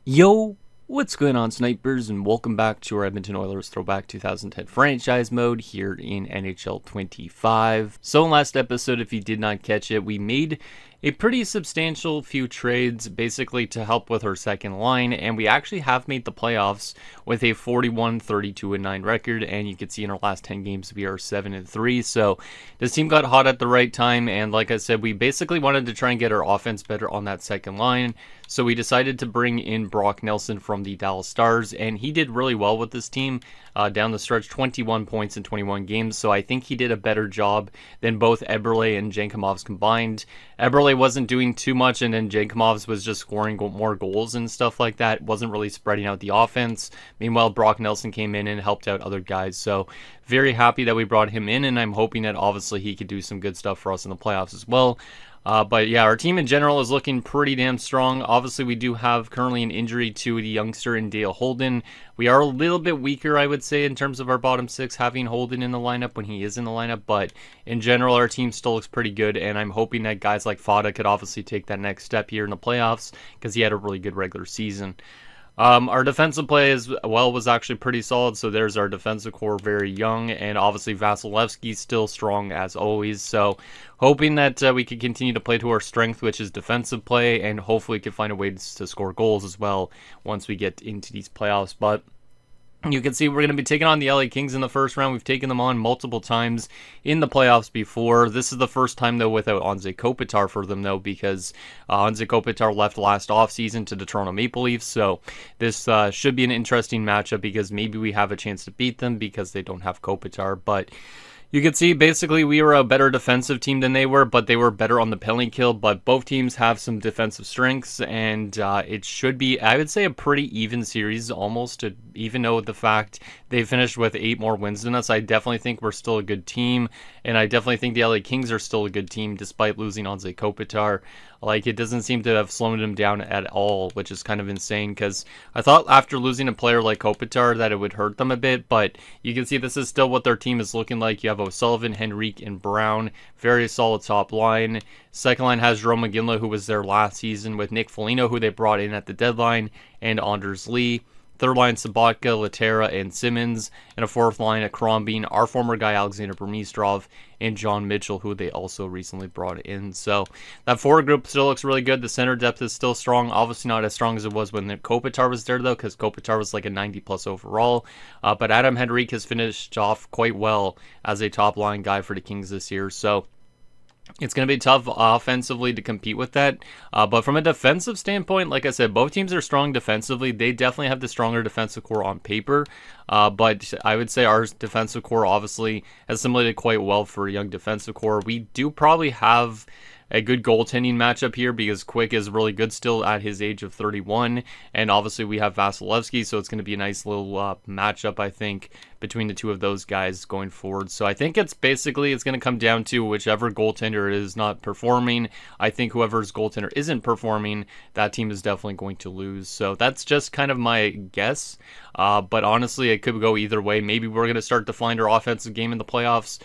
Yo, what's going on, snipers, and welcome back to our Edmonton Oilers Throwback 2010 franchise mode here in NHL 25. So in last episode, if you did not catch it, we made a pretty substantial few trades basically to help with our second line, and we actually have made the playoffs with a 41-32-9 record, and you can see in our last 10 games we are 7-3. So this team got hot at the right time, and like I said, we basically wanted to try and get our offense better on that second line. So we decided to bring in Brock Nelson from the Dallas Stars, and he did really well with this team down the stretch, 21 points in 21 games. So I think he did a better job than both Eberle and Jankumovs combined. Eberle wasn't doing too much, and then Jankumovs was just scoring more goals and stuff like that. Wasn't really spreading out the offense. Meanwhile, Brock Nelson came in and helped out other guys. So very happy that we brought him in, and I'm hoping that obviously he could do some good stuff for us in the playoffs as well. But yeah, our team in general is looking pretty damn strong. Obviously, we do have currently an injury to the youngster in Dale Holden. We are a little bit weaker, I would say, in terms of our bottom six, having Holden in the lineup when he is in the lineup. But in general, our team still looks pretty good, and I'm hoping that guys like Fada could obviously take that next step here in the playoffs because he had a really good regular season. Our defensive play as well was actually pretty solid, so there's our defensive core, very young, and obviously Vasilevsky's still strong as always, so hoping that we can continue to play to our strength, which is defensive play, and hopefully can find a way to score goals as well once we get into these playoffs. But you can see we're going to be taking on the LA Kings in the first round. We've taken them on multiple times in the playoffs before. This is the first time, though, without Anze Kopitar for them, though, because Anze Kopitar left last offseason to the Toronto Maple Leafs. So this should be an interesting matchup because maybe we have a chance to beat them because they don't have Kopitar. But you can see basically we were a better defensive team than they were, but they were better on the penalty kill. But both teams have some defensive strengths, and it should be, I would say, a pretty even series almost, even though the fact they finished with 8 more wins than us. I definitely think we're still a good team, and I definitely think the LA Kings are still a good team despite losing Anze Kopitar. Like, it doesn't seem to have slowed them down at all, which is kind of insane because I thought after losing a player like Kopitar that it would hurt them a bit, but you can see this is still what their team is looking like. You have O'Sullivan, Henrique, and Brown. Very solid top line. Second line has Jerome McGinley, who was there last season, with Nick Foligno, who they brought in at the deadline, and Anders Lee. Third line, Sabatka, Laterra, and Simmons. And a fourth line, a Crombine, our former guy, Alexander Burmistrov, and John Mitchell, who they also recently brought in. So that forward group still looks really good. The center depth is still strong. Obviously not as strong as it was when Kopitar was there, though, because Kopitar was like a 90-plus overall. But Adam Henrique has finished off quite well as a top-line guy for the Kings this year. So it's going to be tough offensively to compete with that. But from a defensive standpoint, like I said, both teams are strong defensively. They definitely have the stronger defensive core on paper. But I would say our defensive core obviously has assimilated quite well for a young defensive core. We do probably have a good goaltending matchup here because Quick is really good still at his age of 31, and obviously we have Vasilevsky, so it's going to be a nice little matchup, I think, between the two of those guys going forward. So I think it's going to come down to whichever goaltender is not performing. I think whoever's goaltender isn't performing, that team is definitely going to lose. So that's just kind of my guess. But honestly, it could go either way. Maybe we're going to start to find our offensive game in the playoffs.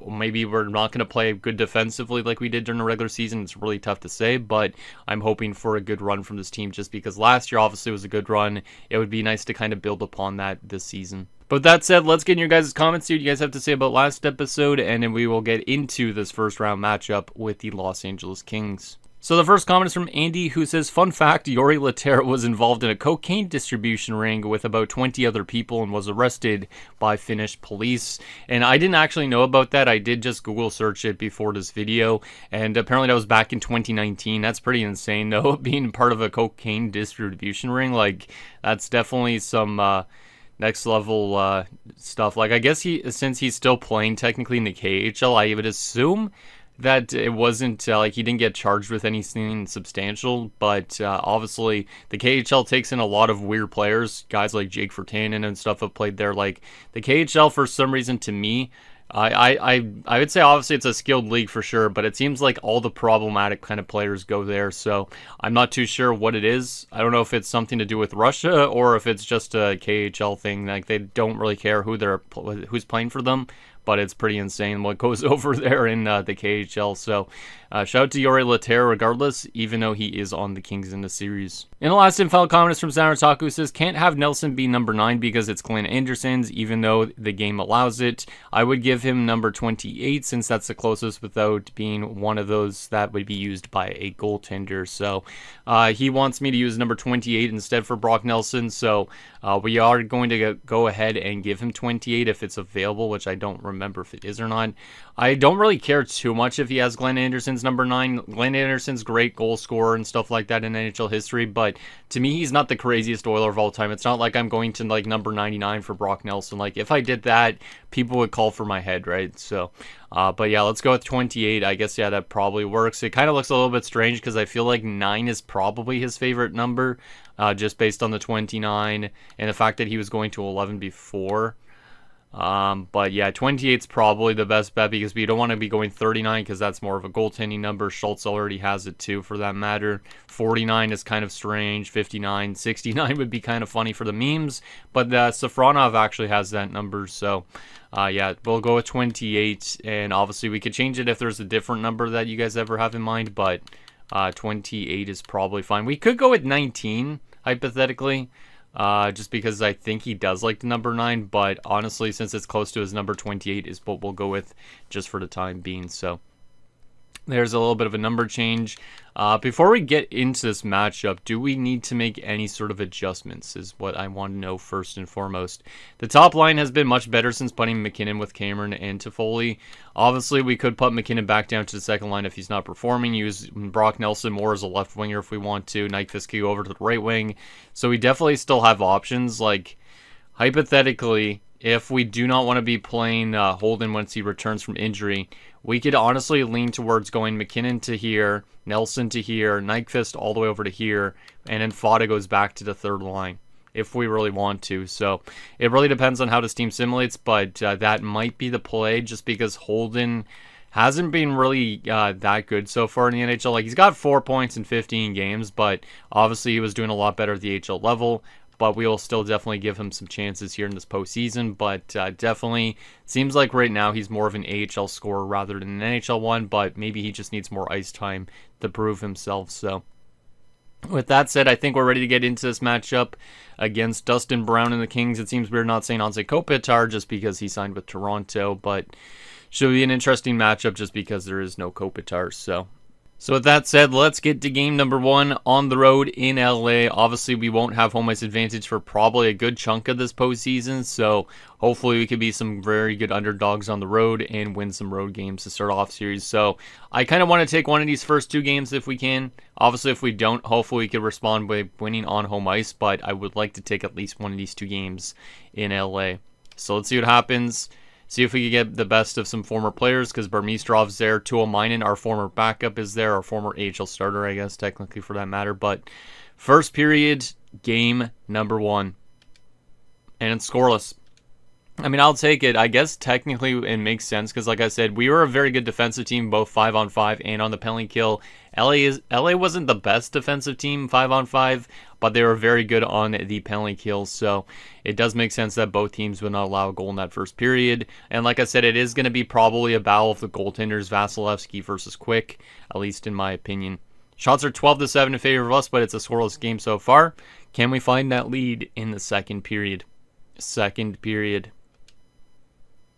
Maybe we're not going to play good defensively like we did during the regular season. It's really tough to say, but I'm hoping for a good run from this team just because last year obviously was a good run. It would be nice to kind of build upon that this season. But that said, let's get in your guys' comments, see what you guys have to say about last episode, and then we will get into this first round matchup with the Los Angeles Kings. So the first comment is from Andy, who says, fun fact, Jori Lehtera was involved in a cocaine distribution ring with about 20 other people and was arrested by Finnish police. And I didn't actually know about that. I did just Google search it before this video, and apparently that was back in 2019. That's pretty insane, though, being part of a cocaine distribution ring. Like, that's definitely some next level stuff. Like, I guess since he's still playing technically in the KHL, I would assume that it wasn't like he didn't get charged with anything substantial, but obviously the KHL takes in a lot of weird players. Guys like Jake Virtanen and stuff have played there. Like, the KHL, for some reason, to me, I would say obviously it's a skilled league for sure, but it seems like all the problematic kind of players go there. So I'm not too sure what it is. I don't know if it's something to do with Russia or if it's just a KHL thing. Like, they don't really care who's playing for them. but it's pretty insane what goes over there in the KHL. So shout out to Yori Laterre regardless, even though he is on the Kings in the series. And the last and final comment is from Zanartaku, says, can't have Nelson be number 9 because it's Glenn Anderson's, even though the game allows it. I would give him number 28 since that's the closest without being one of those that would be used by a goaltender. So he wants me to use number 28 instead for Brock Nelson. So we are going to go ahead and give him 28 if it's available, which I don't remember if it is or not. I don't really care too much if he has Glenn Anderson's number 9. Glenn Anderson's great goal scorer and stuff like that in NHL history, but to me, he's not the craziest Oiler of all time. It's not like I'm going to like number 99 for Brock Nelson. Like if I did that, people would call for my head, right? So, but yeah, let's go with 28. I guess, yeah, that probably works. It kind of looks a little bit strange because I feel like 9 is probably his favorite number, just based on the 29 and the fact that he was going to 11 before. But yeah, 28 is probably the best bet because we don't want to be going 39 because that's more of a goaltending number. Schultz already has it too, for that matter. 49 is kind of strange. 59, 69 would be kind of funny for the memes, but Safronov actually has that number. So yeah, we'll go with 28, and obviously we could change it if there's a different number that you guys ever have in mind, but 28 is probably fine. We could go with 19 hypothetically. Just because I think he does like the number 9, but honestly, since it's close to his number 28 is what we'll go with just for the time being. So there's a little bit of a number change. Before we get into this matchup, do we need to make any sort of adjustments is what I want to know first and foremost. The top line has been much better since putting McKinnon with Cameron and Toffoli. Obviously, we could put McKinnon back down to the second line if he's not performing. Use Brock Nelson more as a left winger if we want to. Nyquist could go over to the right wing. So we definitely still have options. Like, hypothetically, if we do not want to be playing Holden once he returns from injury, we could honestly lean towards going McKinnon to here, Nelson to here, Nyquist all the way over to here, and then Fada goes back to the third line if we really want to. So it really depends on how this team simulates, but that might be the play just because Holden hasn't been really that good so far in the NHL. Like, he's got 4 points in 15 games, but obviously he was doing a lot better at the AHL level. But we will still definitely give him some chances here in this postseason. But definitely seems like right now he's more of an AHL scorer rather than an NHL one. But maybe he just needs more ice time to prove himself. So with that said, I think we're ready to get into this matchup against Dustin Brown and the Kings. It seems we're not saying Anze Kopitar just because he signed with Toronto. But should be an interesting matchup just because there is no Kopitar. So with that said, let's get to game number 1 on the road in LA. Obviously, we won't have home ice advantage for probably a good chunk of this postseason, so hopefully we could be some very good underdogs on the road and win some road games to start off series. So I kind of want to take one of these first 2 games if we can. Obviously, if we don't, hopefully we could respond by winning on home ice, but I would like to take at least one of these 2 games in LA. So let's see what happens. See if we can get the best of some former players, because Burmistrov's there. Tuomainen, our former backup, is there. Our former AHL starter, I guess, technically for that matter. But first period, game number 1. And it's scoreless. I mean, I'll take it. I guess technically it makes sense because, like I said, we were a very good defensive team, both 5-on-5 and on the penalty kill. LA wasn't the best defensive team 5-on-5, but they were very good on the penalty kills. So it does make sense that both teams would not allow a goal in that first period. And like I said, it is going to be probably a battle of the goaltenders, Vasilevsky versus Quick, at least in my opinion. Shots are 12-7 in favor of us, but it's a scoreless game so far. Can we find that lead in the second period? Second period.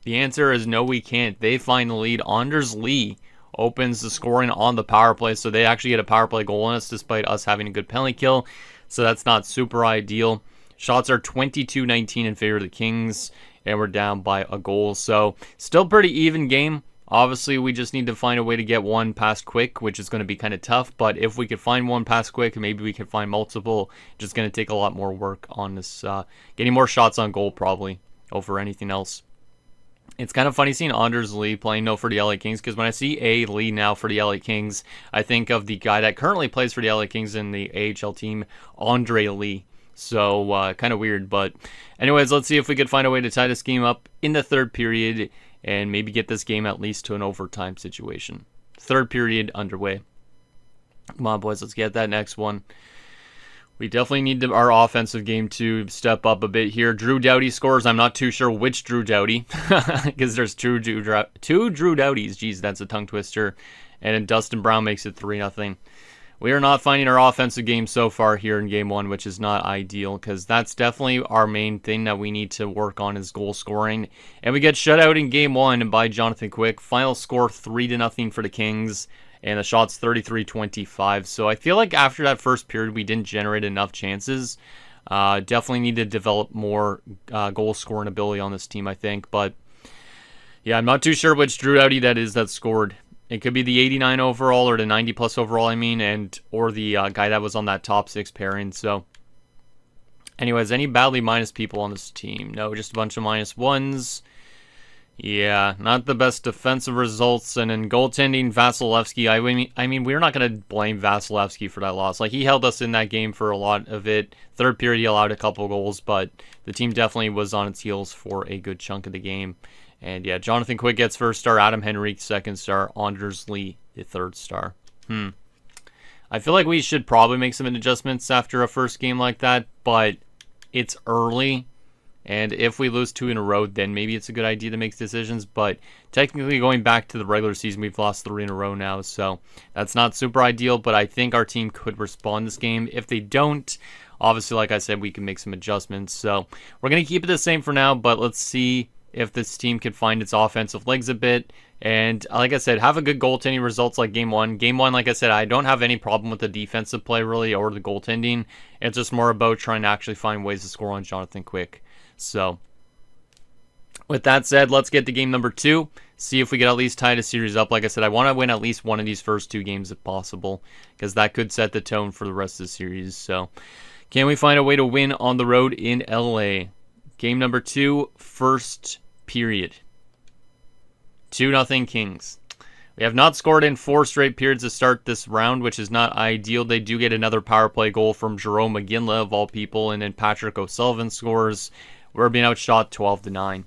The answer is no, we can't. They find the lead. Anders Lee opens the scoring on the power play, so they actually get a power play goal on us despite us having a good penalty kill, so that's not super ideal. Shots are 22-19 in favor of the Kings, and we're down by a goal, so still pretty even game. Obviously, we just need to find a way to get one past Quick, which is going to be kind of tough, but if we could find one past Quick, maybe we could find multiple. Just going to take a lot more work on this, getting more shots on goal probably over anything else. It's kind of funny seeing Anders Lee playing no for the LA Kings, because when I see A. Lee now for the LA Kings, I think of the guy that currently plays for the LA Kings in the AHL team, Andre Lee. So, kind of weird, but anyways, let's see if we could find a way to tie this game up in the third period and maybe get this game at least to an overtime situation. Third period underway. Come on, boys, let's get that next one. We definitely need our offensive game to step up a bit here. Drew Doughty scores. I'm not too sure which Drew Doughty, because there's two Drew Doughtys. Jeez, that's a tongue twister. And then Dustin Brown makes it 3-0. We are not finding our offensive game so far here in Game 1, which is not ideal, because that's definitely our main thing that we need to work on is goal scoring. And we get shut out in Game 1 by Jonathan Quick. Final score 3-0 for the Kings. And the shot's 33-25. So I feel like after that first period, we didn't generate enough chances. Definitely need to develop more goal scoring ability on this team, I think. But yeah, I'm not too sure which Drew Doughty that is that scored. It could be the 89 overall or the 90 plus overall, or the guy that was on that top 6 pairing. So anyways, any badly minus people on this team? No, just a bunch of -1s. Yeah, not the best defensive results. And in goaltending, Vasilevsky, I mean, we're not going to blame Vasilevsky for that loss. Like, he held us in that game for a lot of it. Third period, he allowed a couple goals, but the team definitely was on its heels for a good chunk of the game. And yeah, Jonathan Quick gets first star, Adam Henrique second star, Anders Lee the third star. I feel like we should probably make some adjustments after a first game like that, but it's early. And if we lose 2 in a row, then maybe it's a good idea to make decisions. But technically, going back to the regular season, we've lost 3 in a row now. So that's not super ideal. But I think our team could respond this game. If they don't, obviously, like I said, we can make some adjustments. So we're going to keep it the same for now. But let's see if this team can find its offensive legs a bit. And like I said, have a good goaltending results like Game 1. Game 1, like I said, I don't have any problem with the defensive play, really, or the goaltending. It's just more about trying to actually find ways to score on Jonathan Quick. So, with that said, let's get to game number 2. See if we can at least tie the series up. Like I said, I want to win at least one of these first 2 games if possible, because that could set the tone for the rest of the series. So, can we find a way to win on the road in LA? Game number 2, first period. 2-0 Kings. We have not scored in 4 straight periods to start this round, which is not ideal. They do get another power play goal from Jerome McGinley, of all people, and then Patrick O'Sullivan scores. We're being outshot 12-9.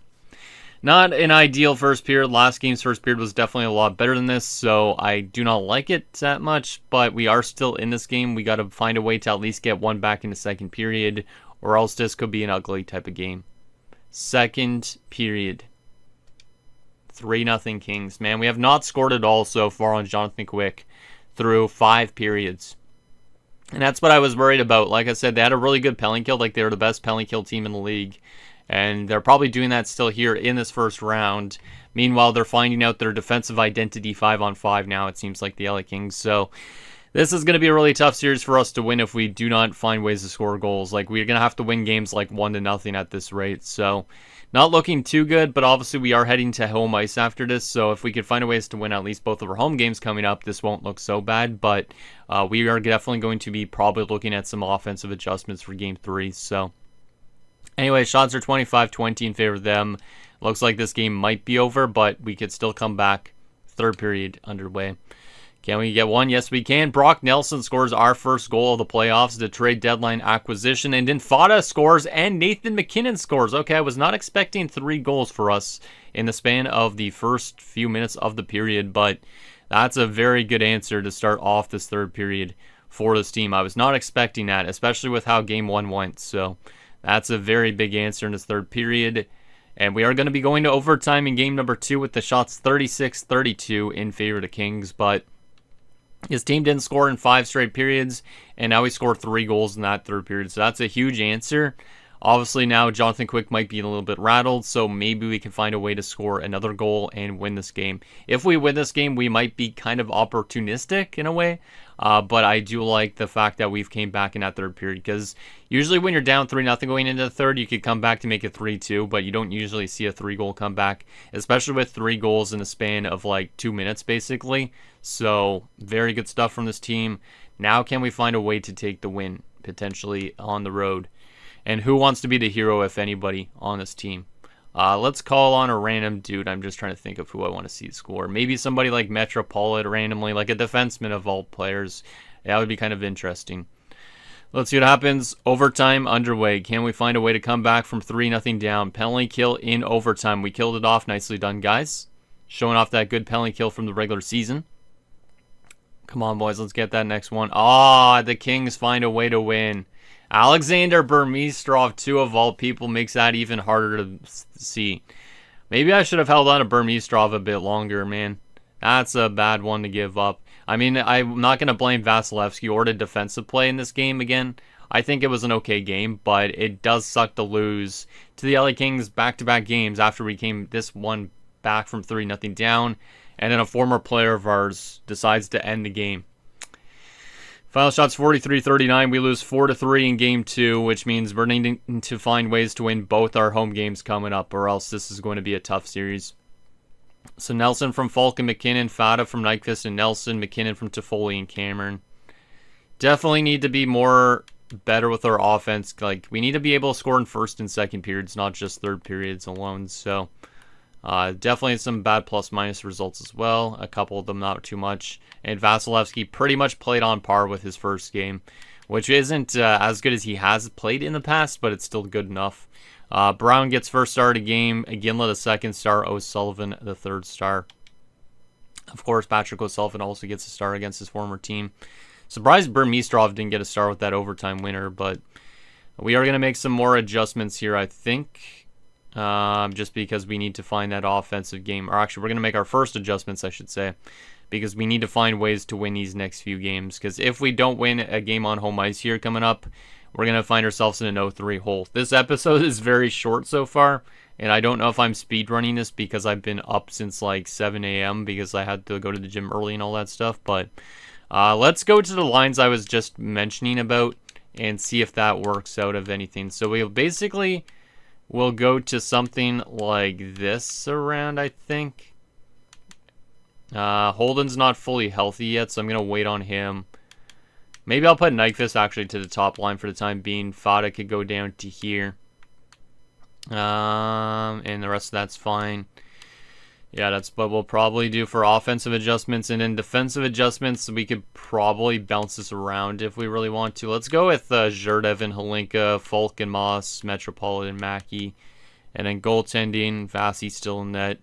Not an ideal first period. Last game's first period was definitely a lot better than this, so I do not like it that much, but we are still in this game. We got to find a way to at least get one back in the second period, or else this could be an ugly type of game. Second period. 3-0 Kings. Man, we have not scored at all so far on Jonathan Quick through 5 periods. And that's what I was worried about. Like I said, they had a really good penalty kill. Like, they were the best penalty kill team in the league. And they're probably doing that still here in this first round. Meanwhile, they're finding out their defensive identity 5-on-5 now, it seems like, the LA Kings. So this is going to be a really tough series for us to win if we do not find ways to score goals. Like, we're going to have to win games like 1-0 at this rate. So not looking too good, but obviously we are heading to home ice after this, so if we could find a ways to win at least both of our home games coming up, this won't look so bad, but we are definitely going to be probably looking at some offensive adjustments for Game 3, so anyway, shots are 25-20 in favor of them. Looks like this game might be over, but we could still come back. Third period underway. Can we get one? Yes, we can. Brock Nelson scores our first goal of the playoffs, the trade deadline acquisition. And then Fada scores and Nathan McKinnon scores. Okay, I was not expecting 3 goals for us in the span of the first few minutes of the period, but that's a very good answer to start off this third period for this team. I was not expecting that, especially with how Game 1 went. So that's a very big answer in this third period. And we are going to be going to overtime in game number 2 with the shots 36-32 in favor of the Kings, but his team didn't score in 5 straight periods, and now he scored 3 goals in that third period. So that's a huge answer. Obviously, now Jonathan Quick might be a little bit rattled, so maybe we can find a way to score another goal and win this game. If we win this game, we might be kind of opportunistic in a way, but I do like the fact that we've came back in that third period, because usually when you're down 3-0 going into the third, you could come back to make it 3-2, but you don't usually see a 3-goal comeback, especially with 3 goals in a span of like 2 minutes, basically. So, very good stuff from this team. Now can we find a way to take the win, potentially, on the road? And who wants to be the hero, if anybody, on this team? Let's call on a random dude. I'm just trying to think of who I want to see score. Maybe somebody like Metropolitan randomly, like a defenseman of all players. That would be kind of interesting. Let's see what happens. Overtime underway. Can we find a way to come back from 3-0 down? Penalty kill in overtime. We killed it off. Nicely done, guys. Showing off that good penalty kill from the regular season. Come on, boys. Let's get that next one. Ah, the Kings find a way to win. Alexander Burmistrov, 2 of all people, makes that even harder to see. Maybe I should have held on to Burmistrov a bit longer, man. That's a bad one to give up. I mean, I'm not going to blame Vasilevsky or the defensive play in this game again. I think it was an okay game, but it does suck to lose to the LA Kings back-to-back games after we came this one back from 3-0 down, and then a former player of ours decides to end the game. Final shots 43-39. We lose 4-3 in game 2, which means we're needing to find ways to win both our home games coming up, or else this is going to be a tough series. So Nelson from Falk and McKinnon, Fata from Nyquist and Nelson, McKinnon from Toffoli and Cameron. Definitely need to be better with our offense. Like, we need to be able to score in first and second periods, not just third periods alone. So definitely some bad plus-minus results as well. A couple of them not too much. And Vasilevsky pretty much played on par with his first game, which isn't as good as he has played in the past, but it's still good enough. Brown gets first star of the game. Iginla the second star. O'Sullivan the third star. Of course, Patrick O'Sullivan also gets a star against his former team. Surprised Burmistrov didn't get a star with that overtime winner, but we are going to make some more adjustments here, I think. Just because we need to find that offensive game. Or actually, we're going to make our first adjustments, I should say. Because we need to find ways to win these next few games. Because if we don't win a game on home ice here coming up, we're going to find ourselves in an 0-3 hole. This episode is very short so far. And I don't know if I'm speedrunning this because I've been up since like 7 a.m. because I had to go to the gym early and all that stuff. But let's go to the lines I was just mentioning about and see if that works out of anything. So we'll go to something like this around, I think. Holden's not fully healthy yet, so I'm going to wait on him. Maybe I'll put Nyquist actually to the top line for the time being. Fata could go down to here. And the rest of that's fine. Yeah, that's what we'll probably do for offensive adjustments. And then defensive adjustments, we could probably bounce this around if we really want to. Let's go with Zherdev and Holinka, Falk and Moss, Metropolitan, Mackey. And then goaltending, Vasi still in net.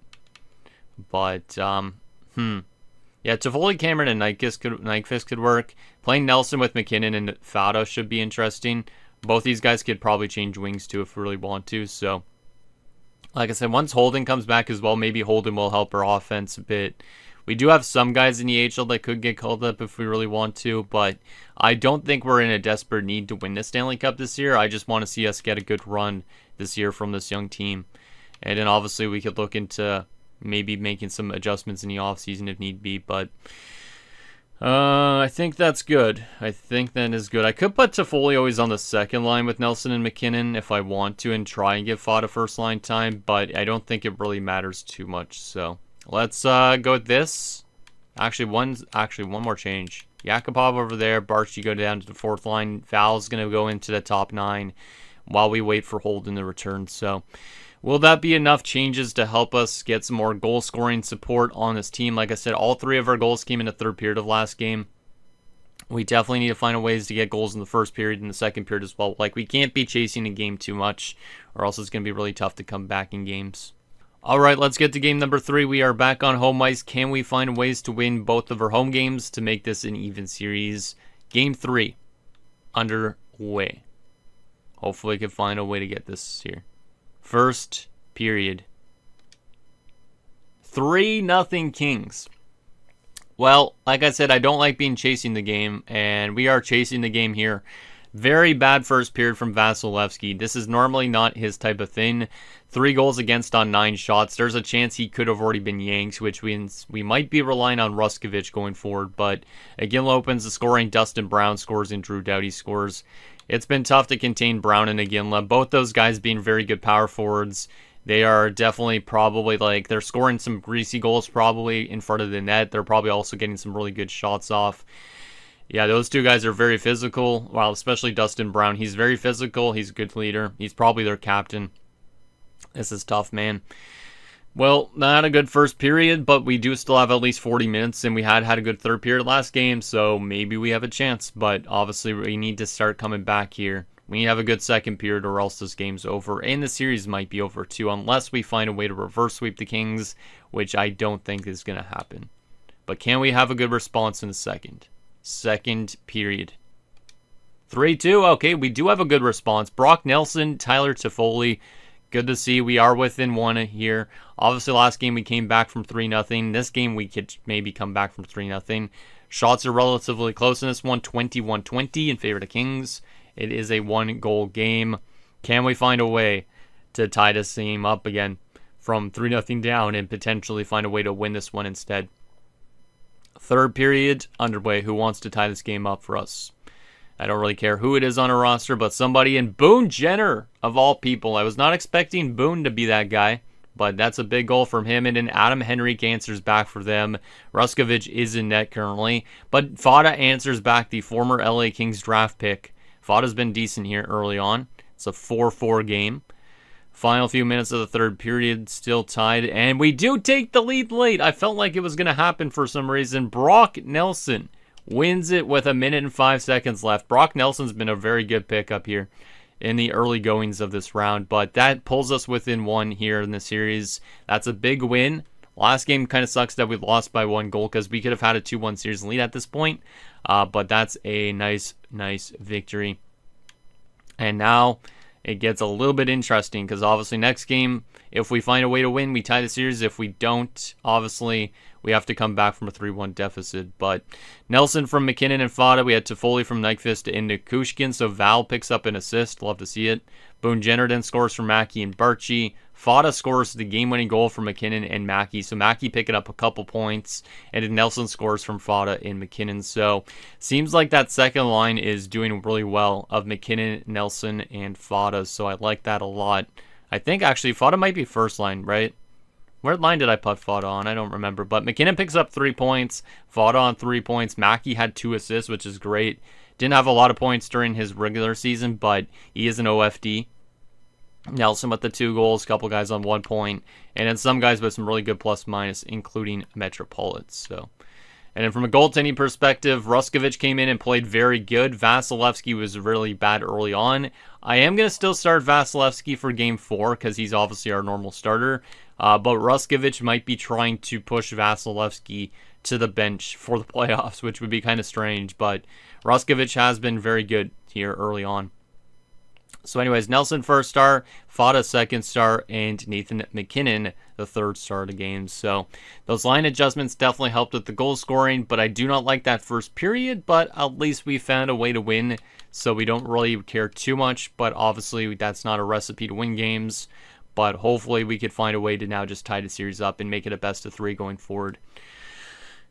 But, yeah, Toffoli, Cameron, and Nyquist could work. Playing Nelson with McKinnon and Fata should be interesting. Both these guys could probably change wings too if we really want to. So, like I said, once Holden comes back as well, maybe Holden will help our offense a bit. We do have some guys in the AHL that could get called up if we really want to, but I don't think we're in a desperate need to win the Stanley Cup this year. I just want to see us get a good run this year from this young team. And then obviously we could look into maybe making some adjustments in the offseason if need be, but I think that's good. I think that is good. I could put Toffoli always on the second line with Nelson and McKinnon if I want to and try and give Fata first line time, but I don't think it really matters too much. So let's go with this. Actually, one more change. Yakupov over there. Barchi go down to the fourth line. Val's going to go into the top 9 while we wait for Holden to return. So will that be enough changes to help us get some more goal-scoring support on this team? Like I said, all 3 of our goals came in the third period of last game. We definitely need to find ways to get goals in the first period and the second period as well. Like, we can't be chasing the game too much, or else it's going to be really tough to come back in games. All right, let's get to game number 3. We are back on home ice. Can we find ways to win both of our home games to make this an even series? Game 3 underway. Hopefully we can find a way to get this here. First period. 3-0 Kings. Well, like I said, I don't like chasing the game, and we are chasing the game here. Very bad first period from Vasilevsky. This is normally not his type of thing. 3 goals against on 9 shots. There's a chance he could have already been yanked, which means we might be relying on Ruskovich going forward. But Iginla opens the scoring. Dustin Brown scores and Drew Doughty scores. It's been tough to contain Brown and Iginla. Both those guys being very good power forwards. They are definitely probably they're scoring some greasy goals probably in front of the net. They're probably also getting some really good shots off. Yeah, those 2 guys are very physical. Well, especially Dustin Brown. He's very physical. He's a good leader. He's probably their captain. This is tough, man. Well, not a good first period, but we do still have at least 40 minutes, and we had a good third period last game, so maybe we have a chance. But obviously, we need to start coming back here. We need to have a good second period, or else this game's over, and the series might be over too, unless we find a way to reverse sweep the Kings, which I don't think is going to happen. But can we have a good response in the second period? 3-2. Okay, we do have a good response. Brock Nelson, Tyler Toffoli. Good to see we are within one here. Obviously, last game we came back from 3-0. This game we could maybe come back from 3-0. Shots are relatively close in this one, 21-20 in favor of the Kings. It is a one-goal game. Can we find a way to tie this game up again from 3-0 down and potentially find a way to win this one instead? Third period underway. Who wants to tie this game up for us? I don't really care who it is on a roster, but somebody in Boone Jenner, of all people. I was not expecting Boone to be that guy, but that's a big goal from him. And then Adam Henrique answers back for them. Ruskovich is in net currently, but Fada answers back, the former LA Kings draft pick. Fada's been decent here early on. It's a 4-4 game. Final few minutes of the third period, still tied, and we do take the lead late. I felt like it was going to happen for some reason. Brock Nelson wins it with 1 minute and 5 seconds left. Brock Nelson's been a very good pickup here in the early goings of this round, but that pulls us within one here in the series. That's a big win. Last game kind of sucks that we lost by 1 goal because we could have had a 2-1 series lead at this point, but that's a nice victory. And now it gets a little bit interesting because obviously next game, if we find a way to win, we tie the series. If we don't, obviously we have to come back from a 3-1 deficit. But Nelson from McKinnon and Fada. We had Toffoli from Nyquist into Kushkin. So Val picks up an assist. Love to see it. Boone Jenner then scores for Mackey and Barchi. Fada scores the game-winning goal for McKinnon and Mackey. So Mackey picking up a couple points. And then Nelson scores from Fada and McKinnon. So seems like that second line is doing really well of McKinnon, Nelson, and Fada. So I like that a lot. I think actually Fada might be first line, right? What line did I put Fada on? I don't remember. But McKinnon picks up 3 points. Fada on 3 points. Mackey had 2 assists, which is great. Didn't have a lot of points during his regular season, but he is an OFD. Nelson with the 2 goals, a couple guys on 1 point, and then some guys with some really good plus-minus, including Metropolitans. So, and then from a goaltending perspective, Ruskovich came in and played very good. Vasilevsky was really bad early on. I am going to still start Vasilevsky for Game 4 because he's obviously our normal starter, but Ruskovich might be trying to push Vasilevsky to the bench for the playoffs, which would be kind of strange, but Ruskovich has been very good here early on. So anyways, Nelson first star, Fada second star, and Nathan McKinnon the third star of the game. So those line adjustments definitely helped with the goal scoring, but I do not like that first period, but at least we found a way to win, so we don't really care too much, but obviously that's not a recipe to win games, but hopefully we could find a way to now just tie the series up and make it a best of 3 going forward.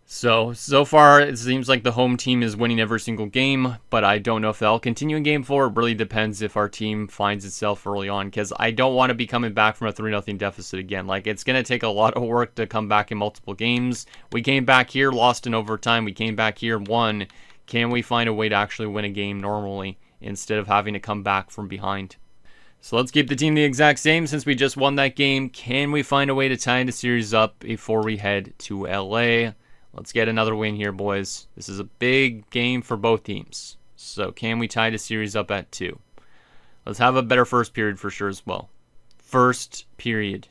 So far, it seems like the home team is winning every single game, but I don't know if that'll continue in Game 4. It really depends if our team finds itself early on, because I don't want to be coming back from a 3-0 deficit again. Like, it's going to take a lot of work to come back in multiple games. We came back here, lost in overtime. We came back here, won. Can we find a way to actually win a game normally instead of having to come back from behind? So let's keep the team the exact same since we just won that game. Can we find a way to tie the series up before we head to LA? Let's get another win here, boys. This is a big game for both teams. So can we tie the series up at 2? Let's have a better first period for sure as well. First period.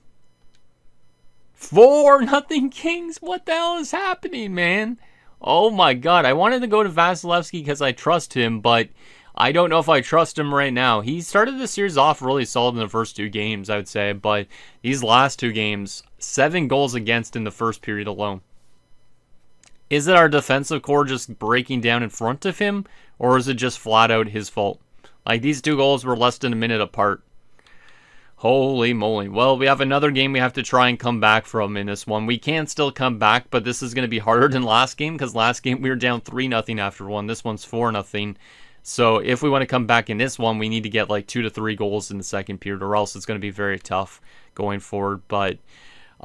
4-0 Kings. What the hell is happening, man? Oh my god. I wanted to go to Vasilevsky because I trust him, but I don't know if I trust him right now. He started the series off really solid in the first 2 games, I would say, but these last 2 games, 7 goals against in the first period alone. Is it our defensive core just breaking down in front of him, or is it just flat out his fault? Like, these 2 goals were less than a minute apart. Holy moly. Well, we have another game we have to try and come back from in this one. We can still come back, but this is going to be harder than last game, because last game we were down 3-0 after 1. This one's 4-0. So if we want to come back in this one, we need to get like 2 to 3 goals in the second period, or else it's going to be very tough going forward. But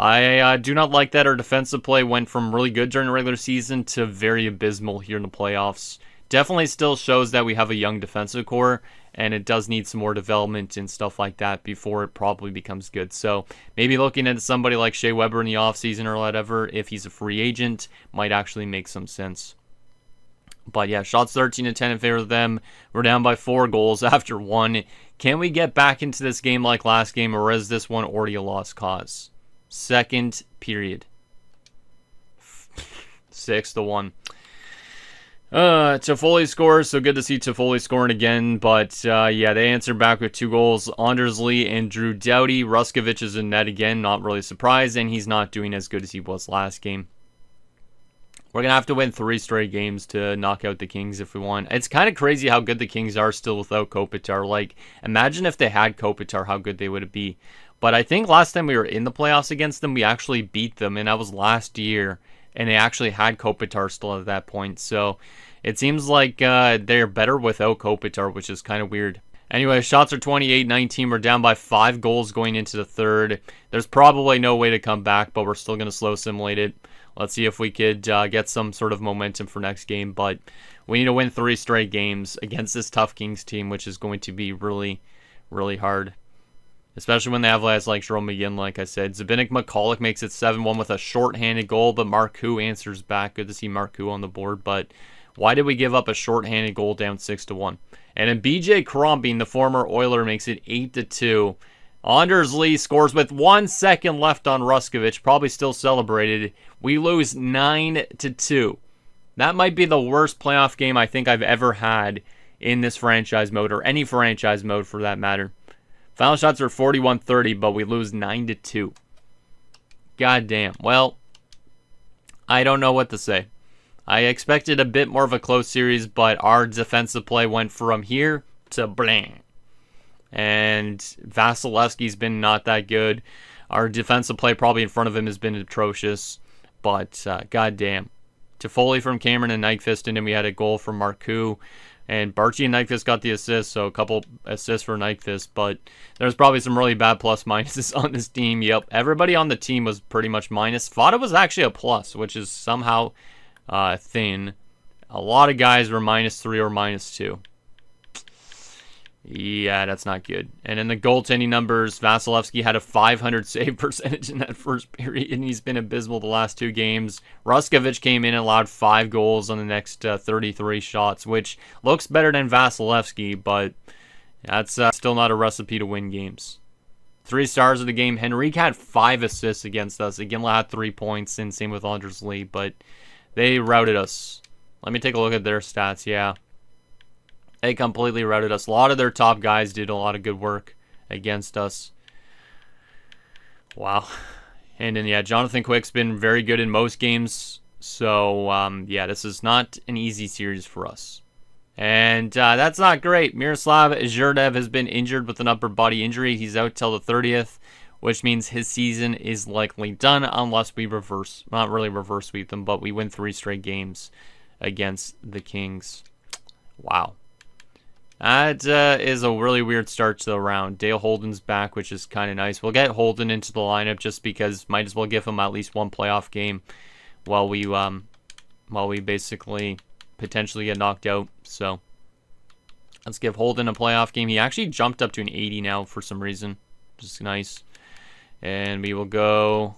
I do not like that our defensive play went from really good during the regular season to very abysmal here in the playoffs. Definitely still shows that we have a young defensive core, and it does need some more development and stuff like that before it probably becomes good. So maybe looking at somebody like Shea Weber in the offseason or whatever, if he's a free agent, might actually make some sense. But yeah, shots 13-10 in favor of them. We're down by 4 goals after 1. Can we get back into this game like last game, or is this one already a lost cause? Second period. 6-1. Toffoli scores, so good to see Toffoli scoring again, but yeah, they answered back with 2 goals. Anders Lee and Drew Doughty. Ruskovic is in net again, not really surprised, and he's not doing as good as he was last game. We're going to have to win 3 straight games to knock out the Kings if we want. It's kind of crazy how good the Kings are still without Kopitar. Like, imagine if they had Kopitar, how good they would be. But I think last time we were in the playoffs against them, we actually beat them, and that was last year. And they actually had Kopitar still at that point. So it seems like they're better without Kopitar, which is kind of weird. Anyway, shots are 28-19. We're down by 5 goals going into the third. There's probably no way to come back, but we're still going to slow simulate it. Let's see if we could get some sort of momentum for next game. But we need to win 3 straight games against this tough Kings team, which is going to be really, really hard. Especially when they have guys like Jerome McGinn, like I said. Zbigniew McCulloch makes it 7-1 with a shorthanded goal, but Marcoux answers back. Good to see Marcoux on the board, but why did we give up a shorthanded goal down 6-1? And then BJ Crombie, the former Oiler, makes it 8-2. Anders Lee scores with 1 second left on Ruskovic, probably still celebrated. We lose 9-2. That might be the worst playoff game I think I've ever had in this franchise mode, or any franchise mode for that matter. Final shots are 41-30, but we lose 9-2. God damn. Well, I don't know what to say. I expected a bit more of a close series, but our defensive play went from here to blang. And Vasilevsky's been not that good. Our defensive play probably in front of him has been atrocious. But god damn. Toffoli from Cameron and Nyquist, and then we had a goal from Marcoux. And Barchi and Nyquist got the assist, so a couple assists for Nyquist. But there's probably some really bad plus-minuses on this team. Yep, everybody on the team was pretty much minus. Fada was actually a plus, which is somehow thin. A lot of guys were -3 or -2. Yeah, that's not good. And in the goaltending numbers, Vasilevsky had a .500 save percentage in that first period, and he's been abysmal the last 2 games. Ruskovic came in and allowed 5 goals on the next 33 shots, which looks better than Vasilevsky, but that's still not a recipe to win games. 3 stars of the game. Henrique had 5 assists against us. Iginla had 3 points, and same with Anders Lee, but they routed us. Let me take a look at their stats, yeah. They completely routed us. A lot of their top guys did a lot of good work against us. Wow. And then, yeah, Jonathan Quick's been very good in most games. So, yeah, this is not an easy series for us. And that's not great. Miroslav Zherdev has been injured with an upper body injury. He's out till the 30th, which means his season is likely done unless we not really reverse sweep them, but we win 3 straight games against the Kings. Wow. That is a really weird start to the round. Dale Holden's back, which is kind of nice. We'll get Holden into the lineup just because might as well give him at least 1 playoff game while we basically potentially get knocked out. So let's give Holden a playoff game. He actually jumped up to an 80 now for some reason, which is nice. And we will go.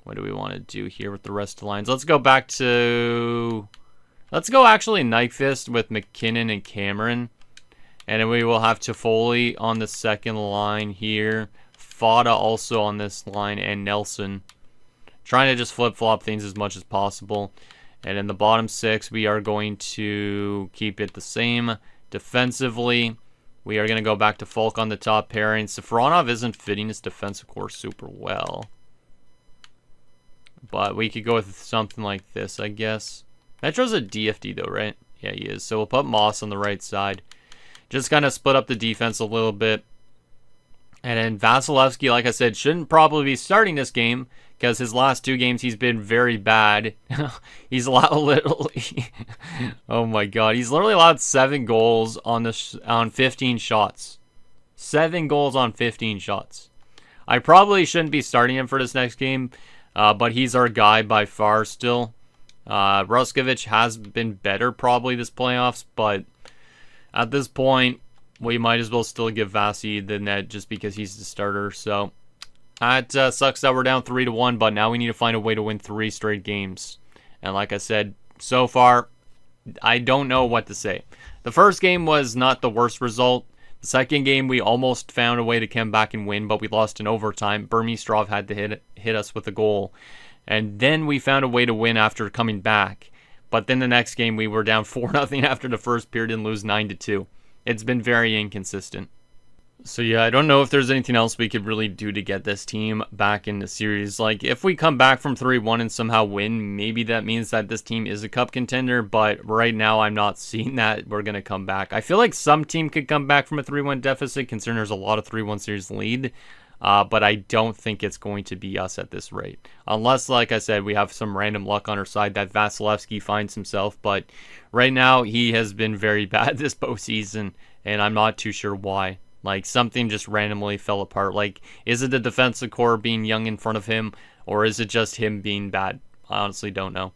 What do we want to do here with the rest of the lines? Let's go back to. Let's go actually Nyquist with McKinnon and Cameron. And then we will have Toffoli on the second line here. Fada also on this line, and Nelson. Trying to just flip-flop things as much as possible. And in the bottom 6, we are going to keep it the same. Defensively, we are going to go back to Falk on the top pairing. Safronov isn't fitting his defensive core super well. But we could go with something like this, I guess. Metro's a DFD though, right? Yeah, he is. So we'll put Moss on the right side. Just kind of split up the defense a little bit. And then Vasilevsky, like I said, shouldn't probably be starting this game because his last 2 games he's been very bad. He's allowed literally, oh my god, he's literally allowed 7 goals on 15 shots. 7 goals on 15 shots. I probably shouldn't be starting him for this next game, but he's our guy by far still. Ruskovic has been better probably this playoffs, but at this point, we might as well still give Vasi the net just because he's the starter. So that sucks that we're down 3-1, but now we need to find a way to win 3 straight games. And like I said, so far, I don't know what to say. The first game was not the worst result. The second game, we almost found a way to come back and win, but we lost in overtime. Burmistrov had to hit us with a goal. And then we found a way to win after coming back. But then the next game, we were down 4-0 after the first period and lose 9-2. It's been very inconsistent. So yeah, I don't know if there's anything else we could really do to get this team back in the series. Like, if we come back from 3-1 and somehow win, maybe that means that this team is a cup contender, but right now I'm not seeing that we're going to come back. I feel like some team could come back from a 3-1 deficit, considering there's a lot of 3-1 series lead, but I don't think it's going to be us at this rate. Unless, like I said, we have some random luck on our side that Vasilevsky finds himself, but right now he has been very bad this postseason, and I'm not too sure why. Like, something just randomly fell apart. Like, is it the defensive core being young in front of him, or is it just him being bad? I honestly don't know.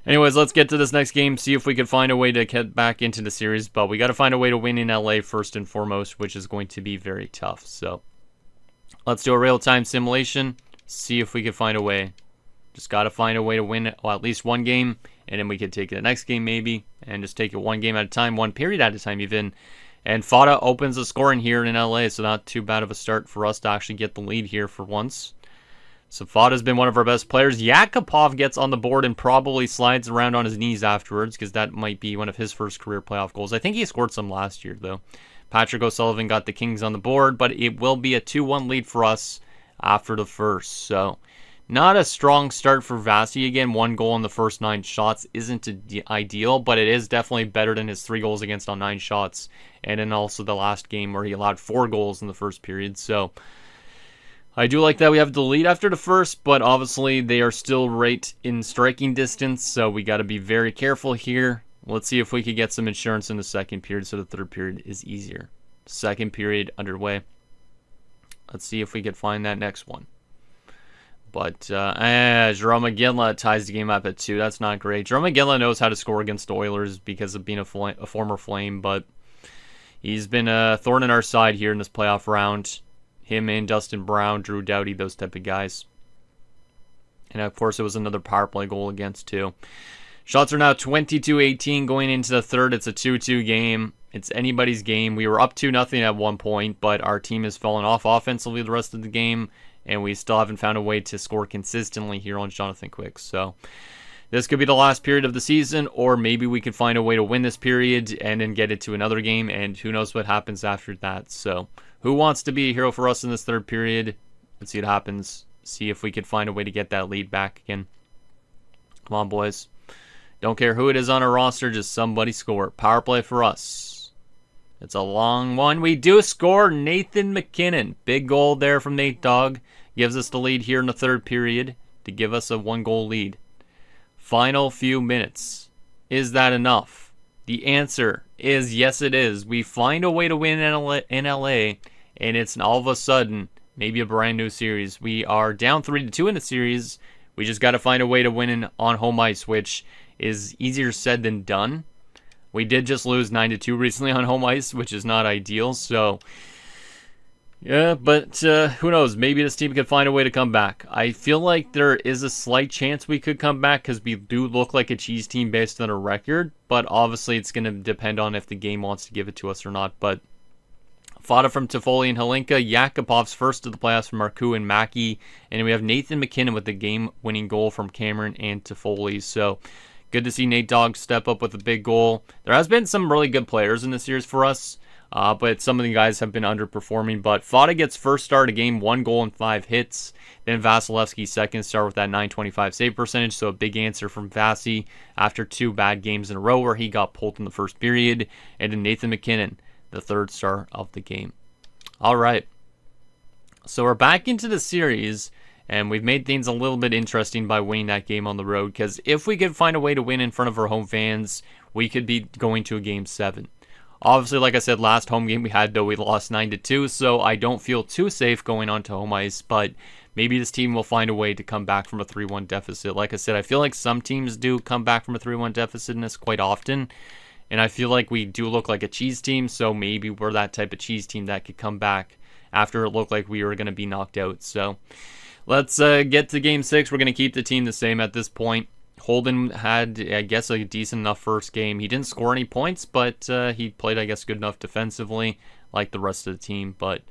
Anyways, let's get to this next game, see if we can find a way to get back into the series, but we got to find a way to win in LA first and foremost, which is going to be very tough. So, let's do a real-time simulation, see if we can find a way. Just got to find a way to win at least one game, and then we could take the next game maybe, and just take it one game at a time, one period at a time even. And Fada opens the scoring here in LA, so not too bad of a start for us to actually get the lead here for once. So Fada's been one of our best players. Yakupov gets on the board and probably slides around on his knees afterwards, because that might be one of his first career playoff goals. I think he scored some last year, though. Patrick O'Sullivan got the Kings on the board, but it will be a 2-1 lead for us after the first. So, not a strong start for Vasi. Again, 1 goal in the first 9 shots isn't ideal, but it is definitely better than his 3 goals against on 9 shots. And then also the last game where he allowed 4 goals in the first period. So, I do like that we have the lead after the first, but obviously they are still right in striking distance. So, we got to be very careful here. Let's see if we could get some insurance in the second period so the third period is easier. Second period underway. Let's see if we could find that next one. But Jerome Ginla ties the game up at 2. That's not great. Jerome Ginla knows how to score against the Oilers because of being a former Flame, but he's been a thorn in our side here in this playoff round. Him and Dustin Brown, Drew Doughty, those type of guys. And of course, it was another power play goal against too. Shots are now 22-18 going into the third. It's a 2-2 game. It's anybody's game. We were up 2-0 at one point, but our team has fallen off offensively the rest of the game, and we still haven't found a way to score consistently here on Jonathan Quick. So this could be the last period of the season, or maybe we could find a way to win this period and then get it to another game, and who knows what happens after that. So who wants to be a hero for us in this third period? Let's see what happens. See if we could find a way to get that lead back again. Come on, boys. Don't care who it is on our roster, just somebody score. Power play for us. It's a long one. We do score. Nathan McKinnon. Big goal there from Nate Dogg. Gives us the lead here in the third period to give us a 1-goal lead. Final few minutes. Is that enough? The answer is yes, it is. We find a way to win in LA, and it's all of a sudden maybe a brand new series. We are down 3-2 in the series. We just got to find a way to win on home ice, which is easier said than done. We did just lose 9-2 recently on home ice, which is not ideal. So, yeah, but who knows? Maybe this team could find a way to come back. I feel like there is a slight chance we could come back because we do look like a cheese team based on a record. But obviously, it's going to depend on if the game wants to give it to us or not. But Fada from Toffoli and Hlinka. Yakupov's first to the playoffs from Marcoux and Mackey. And we have Nathan McKinnon with the game-winning goal from Cameron and Toffoli. So good to see Nate Dogg step up with a big goal. There has been some really good players in this series for us, but some of the guys have been underperforming. But Fada gets first star of the game, 1 goal and 5 hits. Then Vasilevsky second star with that .925 save percentage, so a big answer from Vasi after 2 bad games in a row where he got pulled in the first period. And then Nathan McKinnon, the third star of the game. All right, so we're back into the series. And we've made things a little bit interesting by winning that game on the road. Because if we could find a way to win in front of our home fans, we could be going to a Game 7. Obviously, like I said, last home game we had, though, we lost 9-2. So I don't feel too safe going on to home ice. But maybe this team will find a way to come back from a 3-1 deficit. Like I said, I feel like some teams do come back from a 3-1 deficit in this quite often. And I feel like we do look like a cheese team. So maybe we're that type of cheese team that could come back after it looked like we were going to be knocked out. So let's get to Game 6. We're going to keep the team the same at this point. Holden had, I guess, a decent enough first game. He didn't score any points, but he played, I guess, good enough defensively, like the rest of the team. But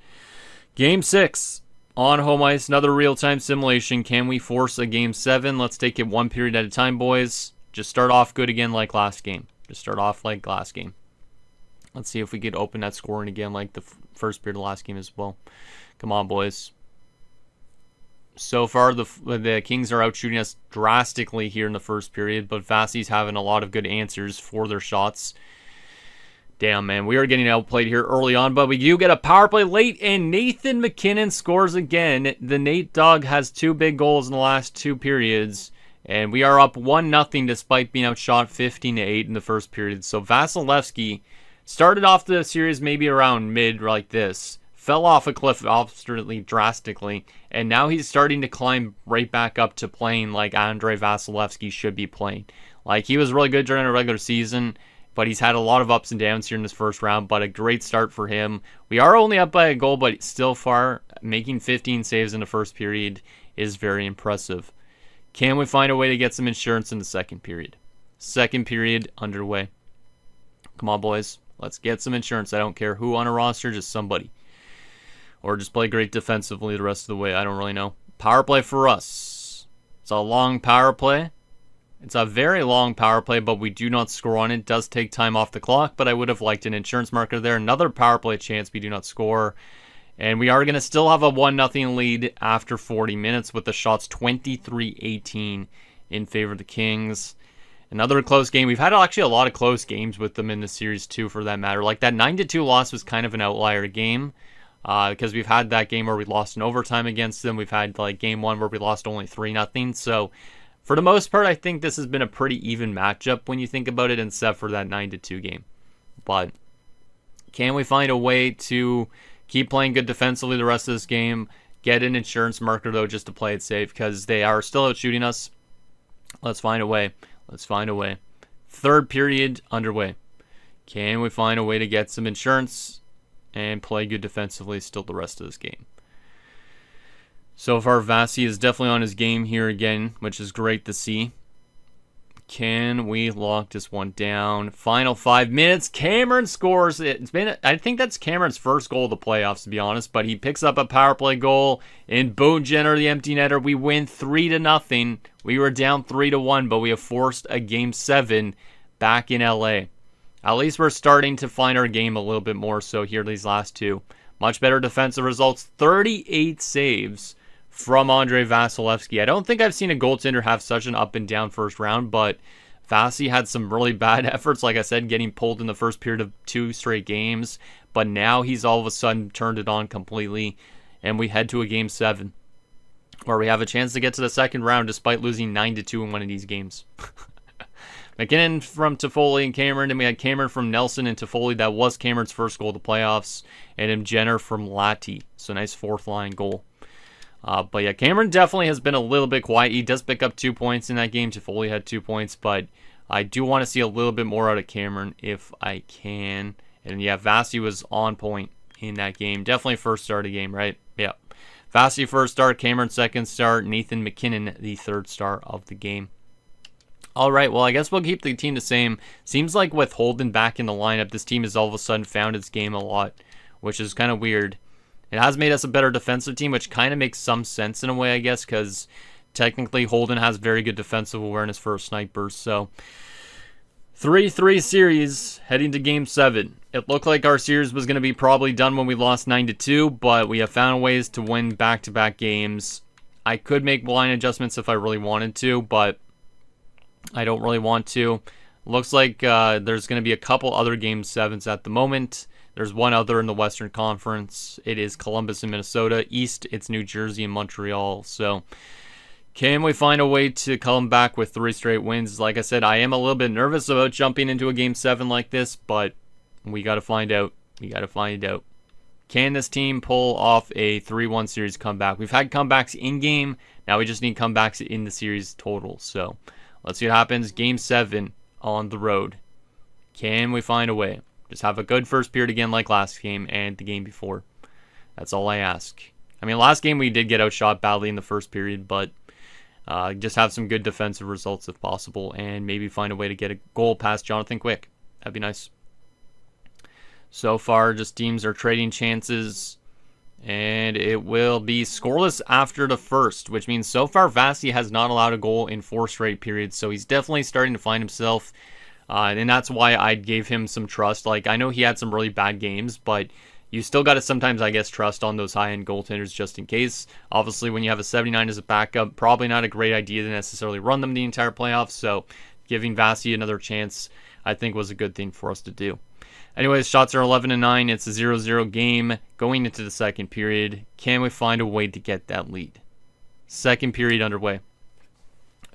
Game 6 on home ice, another real-time simulation. Can we force a Game 7? Let's take it one period at a time, boys. Just start off good again like last game. Just start off like last game. Let's see if we could open that scoring again like the first period of last game as well. Come on, boys. So far, the Kings are out shooting us drastically here in the first period, but Vasi's having a lot of good answers for their shots. Damn, man, we are getting outplayed here early on, but we do get a power play late, and Nathan MacKinnon scores again. The Nate Dog has 2 big goals in the last 2 periods, and we are up 1-0 despite being outshot 15-8 in the first period. So Vasilevsky started off the series maybe around mid like this, fell off a cliff absolutely drastically, and now he's starting to climb right back up to playing like Andre Vasilevsky should be playing. Like, he was really good during the regular season, but he's had a lot of ups and downs here in this first round, but a great start for him. We are only up by a goal, but still far. Making 15 saves in the first period is very impressive. Can we find a way to get some insurance in the second period? Second period underway. Come on, boys. Let's get some insurance. I don't care who on a roster, just somebody. Or just play great defensively the rest of the way. I don't really know. Power play for us. It's a long power play. It's a very long power play, but we do not score on it. It does take time off the clock, but I would have liked an insurance marker there. Another power play chance, we do not score. And we are going to still have a 1-0 lead after 40 minutes with the shots 23-18 in favor of the Kings. Another close game. We've had actually a lot of close games with them in the series too, for that matter. Like, that 9-2 loss was kind of an outlier game because we've had that game where we lost in overtime against them. We've had like game 1 where we lost only 3-0. So for the most part, I think this has been a pretty even matchup when you think about it, except for that 9-2 game. But can we find a way to keep playing good defensively the rest of this game? Get an insurance marker, though, just to play it safe, because they are still out shooting us. Let's find a way. Let's find a way. Third period underway. Can we find a way to get some insurance and play good defensively still the rest of this game? So far, Vasi is definitely on his game here again, which is great to see. Can we lock this one down? Final 5 minutes. Cameron scores. I think that's Cameron's first goal of the playoffs, to be honest, but he picks up a power play goal, and Boone Jenner, the empty netter. We win 3-0. We were down 3-1, but we have forced a game 7 back in LA. At least we're starting to find our game a little bit more so here these last 2. Much better defensive results. 38 saves from Andre Vasilevsky. I don't think I've seen a goaltender have such an up and down first round, but Vasi had some really bad efforts, like I said, getting pulled in the first period of 2 straight games, but now he's all of a sudden turned it on completely, and we head to a game 7, where we have a chance to get to the second round despite losing 9-2 in one of these games. MacKinnon from Toffoli and Cameron, and we had Cameron from Nelson and Toffoli. That was Cameron's first goal of the playoffs, and then Jenner from Latti. So nice fourth line goal. But yeah, Cameron definitely has been a little bit quiet. He does pick up 2 points in that game. Toffoli had 2 points, but I do want to see a little bit more out of Cameron if I can. And yeah, Vasi was on point in that game. Definitely first start of the game, right? Yeah. Vasi first start, Cameron second start, Nathan MacKinnon the third star of the game. All right, well, I guess we'll keep the team the same. Seems like with Holden back in the lineup, this team has all of a sudden found its game a lot, which is kind of weird. It has made us a better defensive team, which kind of makes some sense in a way, I guess, because technically Holden has very good defensive awareness for a sniper. So 3-3 series heading to game 7. It looked like our series was going to be probably done when we lost 9-2, but we have found ways to win back-to-back games. I could make line adjustments if I really wanted to, but I don't really want to. Looks like there's going to be a couple other game 7s at the moment. There's one other in the Western Conference. It is Columbus and Minnesota. East, it's New Jersey and Montreal. So can we find a way to come back with 3 straight wins? Like I said, I am a little bit nervous about jumping into a game 7 like this, but we got to find out. We got to find out. Can this team pull off a 3-1 series comeback? We've had comebacks in-game. Now we just need comebacks in the series total. So let's see what happens. Game 7 on the road. Can we find a way? Just have a good first period again like last game and the game before. That's all I ask. I mean, last game we did get outshot badly in the first period, but just have some good defensive results if possible and maybe find a way to get a goal past Jonathan Quick. That'd be nice. So far, just teams are trading chances. And it will be scoreless after the first, which means so far Vasi has not allowed a goal in 4 straight periods. So he's definitely starting to find himself. And that's why I gave him some trust. Like, I know he had some really bad games, but you still got to sometimes, I guess, trust on those high-end goaltenders just in case. Obviously, when you have a 79 as a backup, probably not a great idea to necessarily run them the entire playoffs. So giving Vasi another chance, I think, was a good thing for us to do. Anyways, shots are 11-9. It's a 0-0 game going into the second period. Can we find a way to get that lead? Second period underway.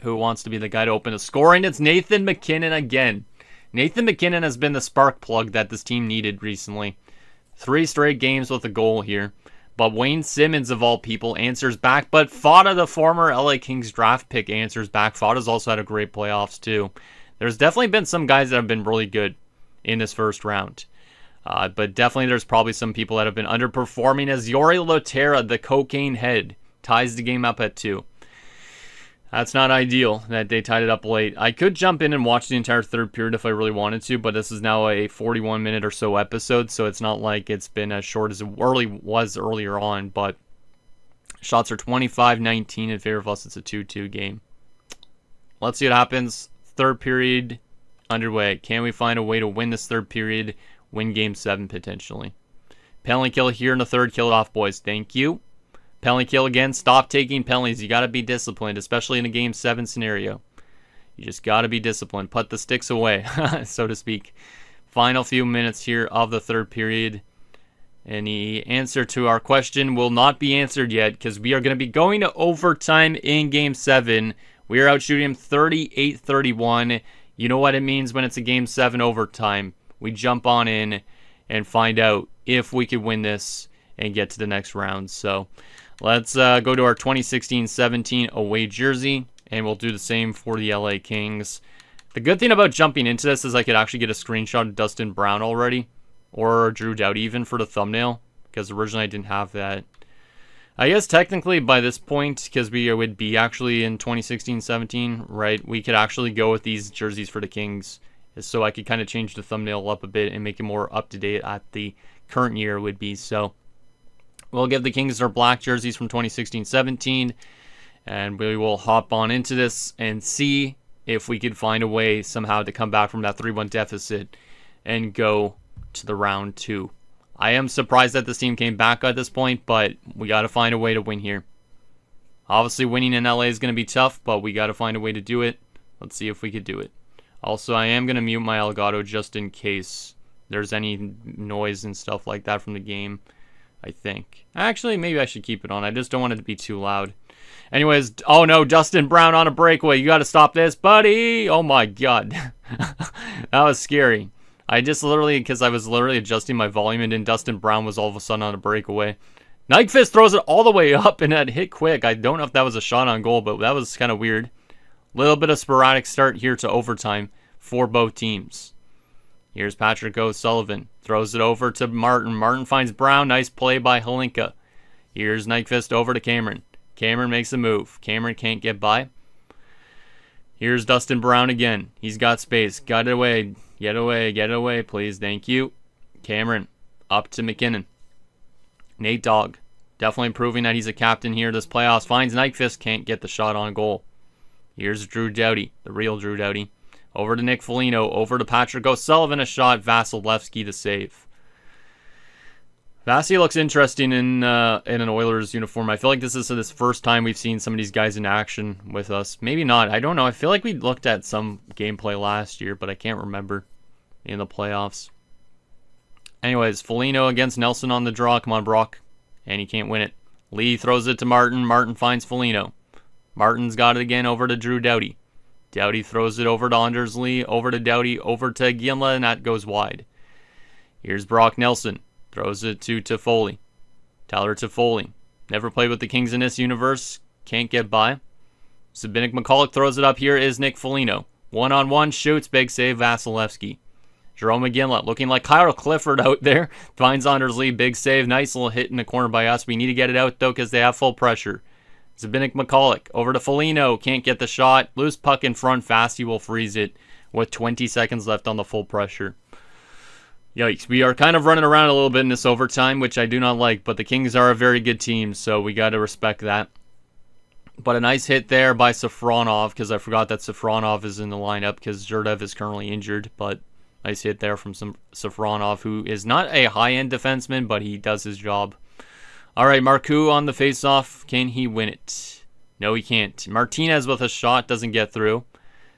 Who wants to be the guy to open the scoring? It's Nathan MacKinnon again. Nathan MacKinnon has been the spark plug that this team needed recently. 3 straight games with a goal here. But Wayne Simmons, of all people, answers back. But Fada, the former LA Kings draft pick, answers back. Fada's also had a great playoffs, too. There's definitely been some guys that have been really good in this first round. But definitely there's probably some people that have been underperforming as Yori Lotera, the cocaine head, ties the game up at 2. That's not ideal that they tied it up late. I could jump in and watch the entire third period if I really wanted to, but this is now a 41-minute or so episode, so it's not like it's been as short as it was earlier on, but shots are 25-19 in favor of us. It's a 2-2 game. Let's see what happens. Third period underway. Can we find a way to win this third period, win game 7 potentially? Penalty kill here in the third. Kill it off, boys. Thank you. Penalty kill again. Stop taking penalties. You got to be disciplined, especially in a game 7 scenario. You just got to be disciplined. Put the sticks away, so to speak. Final few minutes here of the third period. And the answer to our question will not be answered yet because we are going to be going to overtime in game 7. We are out shooting him 38-31. You know what it means when it's a Game 7 overtime. We jump on in and find out if we could win this and get to the next round. So let's go to our 2016-17 away jersey, and we'll do the same for the LA Kings. The good thing about jumping into this is I could actually get a screenshot of Dustin Brown already, or Drew Doughty even for the thumbnail, because originally I didn't have that. I guess technically by this point, because we would be actually in 2016-17, right, we could actually go with these jerseys for the Kings. So I could kind of change the thumbnail up a bit and make it more up-to-date at the current year would be. So we'll give the Kings their black jerseys from 2016-17, and we will hop on into this and see if we could find a way somehow to come back from that 3-1 deficit and go to the round 2. I am surprised that this team came back at this point, but we got to find a way to win here. Obviously, winning in LA is going to be tough, but we got to find a way to do it. Let's see if we could do it. Also, I am going to mute my Elgato just in case there's any noise and stuff like that from the game, I think. Actually, maybe I should keep it on. I just don't want it to be too loud. Anyways, oh no, Dustin Brown on a breakaway. You got to stop this, buddy. Oh my God. That was scary. I just literally, because I was literally adjusting my volume, and then Dustin Brown was all of a sudden on a breakaway. Nyquist throws it all the way up, and that hit quick. I don't know if that was a shot on goal, but that was kind of weird. Little bit of sporadic start here to overtime for both teams. Here's Patrick O'Sullivan. Throws it over to Martin. Martin finds Brown. Nice play by Hlinka. Here's Nyquist over to Cameron. Cameron makes a move. Cameron can't get by. Here's Dustin Brown again. He's got space. Got it away. Get away. Get it away, please. Thank you. Cameron. Up to MacKinnon. Nate Dogg. Definitely proving that he's a captain here this playoffs. Finds Nyquist. Can't get the shot on goal. Here's Drew Doughty. The real Drew Doughty. Over to Nick Foligno. Over to Patrick O'Sullivan. A shot. Vasilevsky to save. Vasi looks interesting in an Oilers uniform. I feel like this is the first time we've seen some of these guys in action with us. Maybe not. I don't know. I feel like we looked at some gameplay last year, but I can't remember in the playoffs. Anyways, Foligno against Nelson on the draw. Come on, Brock. And he can't win it. Lee throws it to Martin. Martin finds Foligno. Martin's got it again over to Drew Doughty. Doughty throws it over to Anders Lee. Over to Doughty. Over to Ginla, and that goes wide. Here's Brock Nelson. Throws it to Toffoli. Tyler Toffoli. Never played with the Kings in this universe. Can't get by. Zbynek McCulloch throws it up. Here is Nick Foligno. One-on-one. Shoots. Big save. Vasilevsky. Jerome McGinley looking like Kyle Clifford out there. Finds Anders Lee. Big save. Nice little hit in the corner by us. We need to get it out, though, because they have full pressure. Zbynek McCulloch. Over to Foligno. Can't get the shot. Loose puck in front. Vasi will freeze it with 20 seconds left on the full pressure. Yikes. We are kind of running around a little bit in this overtime, which I do not like, but the Kings are a very good team, so we got to respect that. But a nice hit there by Safronov, because I forgot that Safronov is in the lineup because Zherdev is currently injured. But nice hit there from Safronov, who is not a high-end defenseman, but he does his job. All right, Marcoux on the face-off. Can he win it? No, he can't. Martinez with a shot doesn't get through.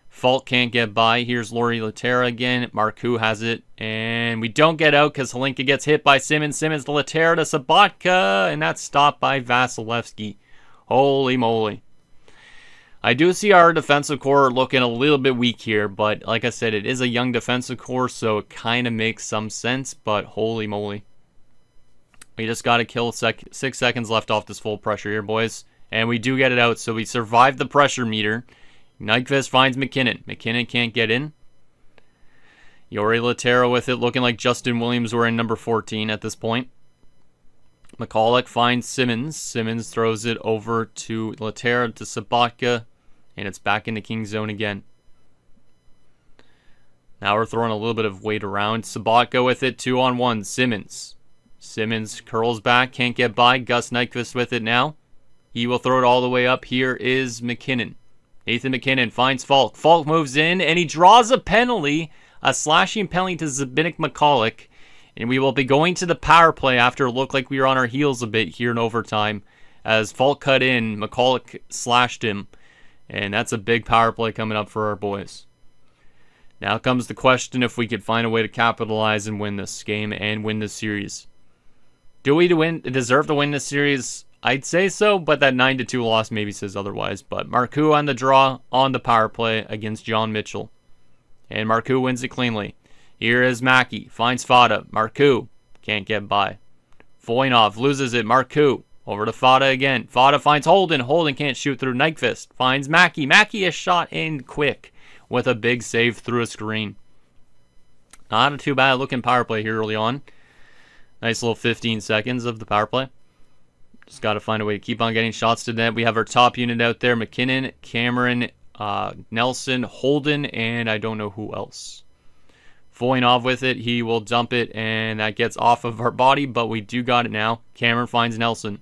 Falk can't get by. Here's Lauri Laterra again. Marcoux has it. And we don't get out because Hlinka gets hit by Simmons. Simmons to Laterra to Sabatka. And that's stopped by Vasilevsky. Holy moly. I do see our defensive core looking a little bit weak here. But like I said, it is a young defensive core. So it kind of makes some sense. But holy moly. We just got to kill 6 seconds left off this full pressure here, boys. And we do get it out. So we survived the pressure meter. Nyquist finds McKinnon. McKinnon can't get in. Jori Laterra with it, looking like Justin Williams wearing number 14 at this point. McCulloch finds Simmons. Simmons throws it over to Laterra to Sabatka, and it's back in the King zone again. Now we're throwing a little bit of weight around. Sabatka with it, 2-on-1. Simmons. Simmons curls back, can't get by. Gus Nyquist with it now. He will throw it all the way up. Here is McKinnon. Nathan McKinnon finds Falk. Falk moves in, and he draws a penalty, a slashing penalty to Zbigniew McCulloch. And we will be going to the power play after it looked like we were on our heels a bit here in overtime. As Falk cut in, McCulloch slashed him. And that's a big power play coming up for our boys. Now comes the question if we could find a way to capitalize and win this game and win this series. Do we deserve to win this series? I'd say so, but that 9-2 loss maybe says otherwise. But Marcoux on the draw on the power play against John Mitchell. And Marcoux wins it cleanly. Here is Mackey. Finds Fada. Marcoux can't get by. Voinov loses it. Marcoux over to Fada again. Fada finds Holden. Holden can't shoot through. Nyquist finds Mackey. Mackey is shot in quick with a big save through a screen. Not a too bad looking power play here early on. Nice little 15 seconds of the power play. Just got to find a way to keep on getting shots to net. We have our top unit out there. McKinnon, Cameron, Nelson, Holden, and I don't know who else. Voinov with it. He will dump it, and that gets off of our body, but we do got it now. Cameron finds Nelson.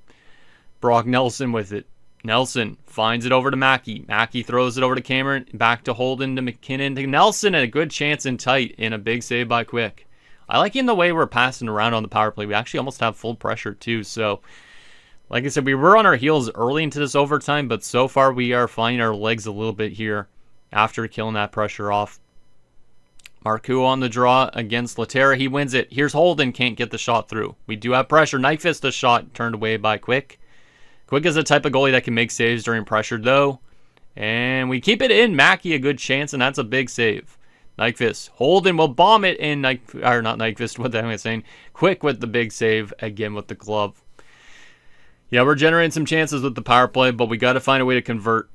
Brock Nelson with it. Nelson finds it over to Mackey. Mackey throws it over to Cameron. Back to Holden to McKinnon to Nelson, and a good chance in tight, and a big save by Quick. I like in the way we're passing around on the power play. We actually almost have full pressure, too, so... Like I said, we were on our heels early into this overtime, but so far we are finding our legs a little bit here after killing that pressure off. Marcoux on the draw against Laterra. He wins it. Here's Holden. Can't get the shot through. We do have pressure. Nyquist the shot turned away by Quick. Quick is the type of goalie that can make saves during pressure, though. And we keep it in. Mackey a good chance, and that's a big save. Nyquist. Holden will bomb it in. Not Nyquist. What the hell am I saying? Quick with the big save again with the glove. Yeah, we're generating some chances with the power play, but we got to find a way to convert.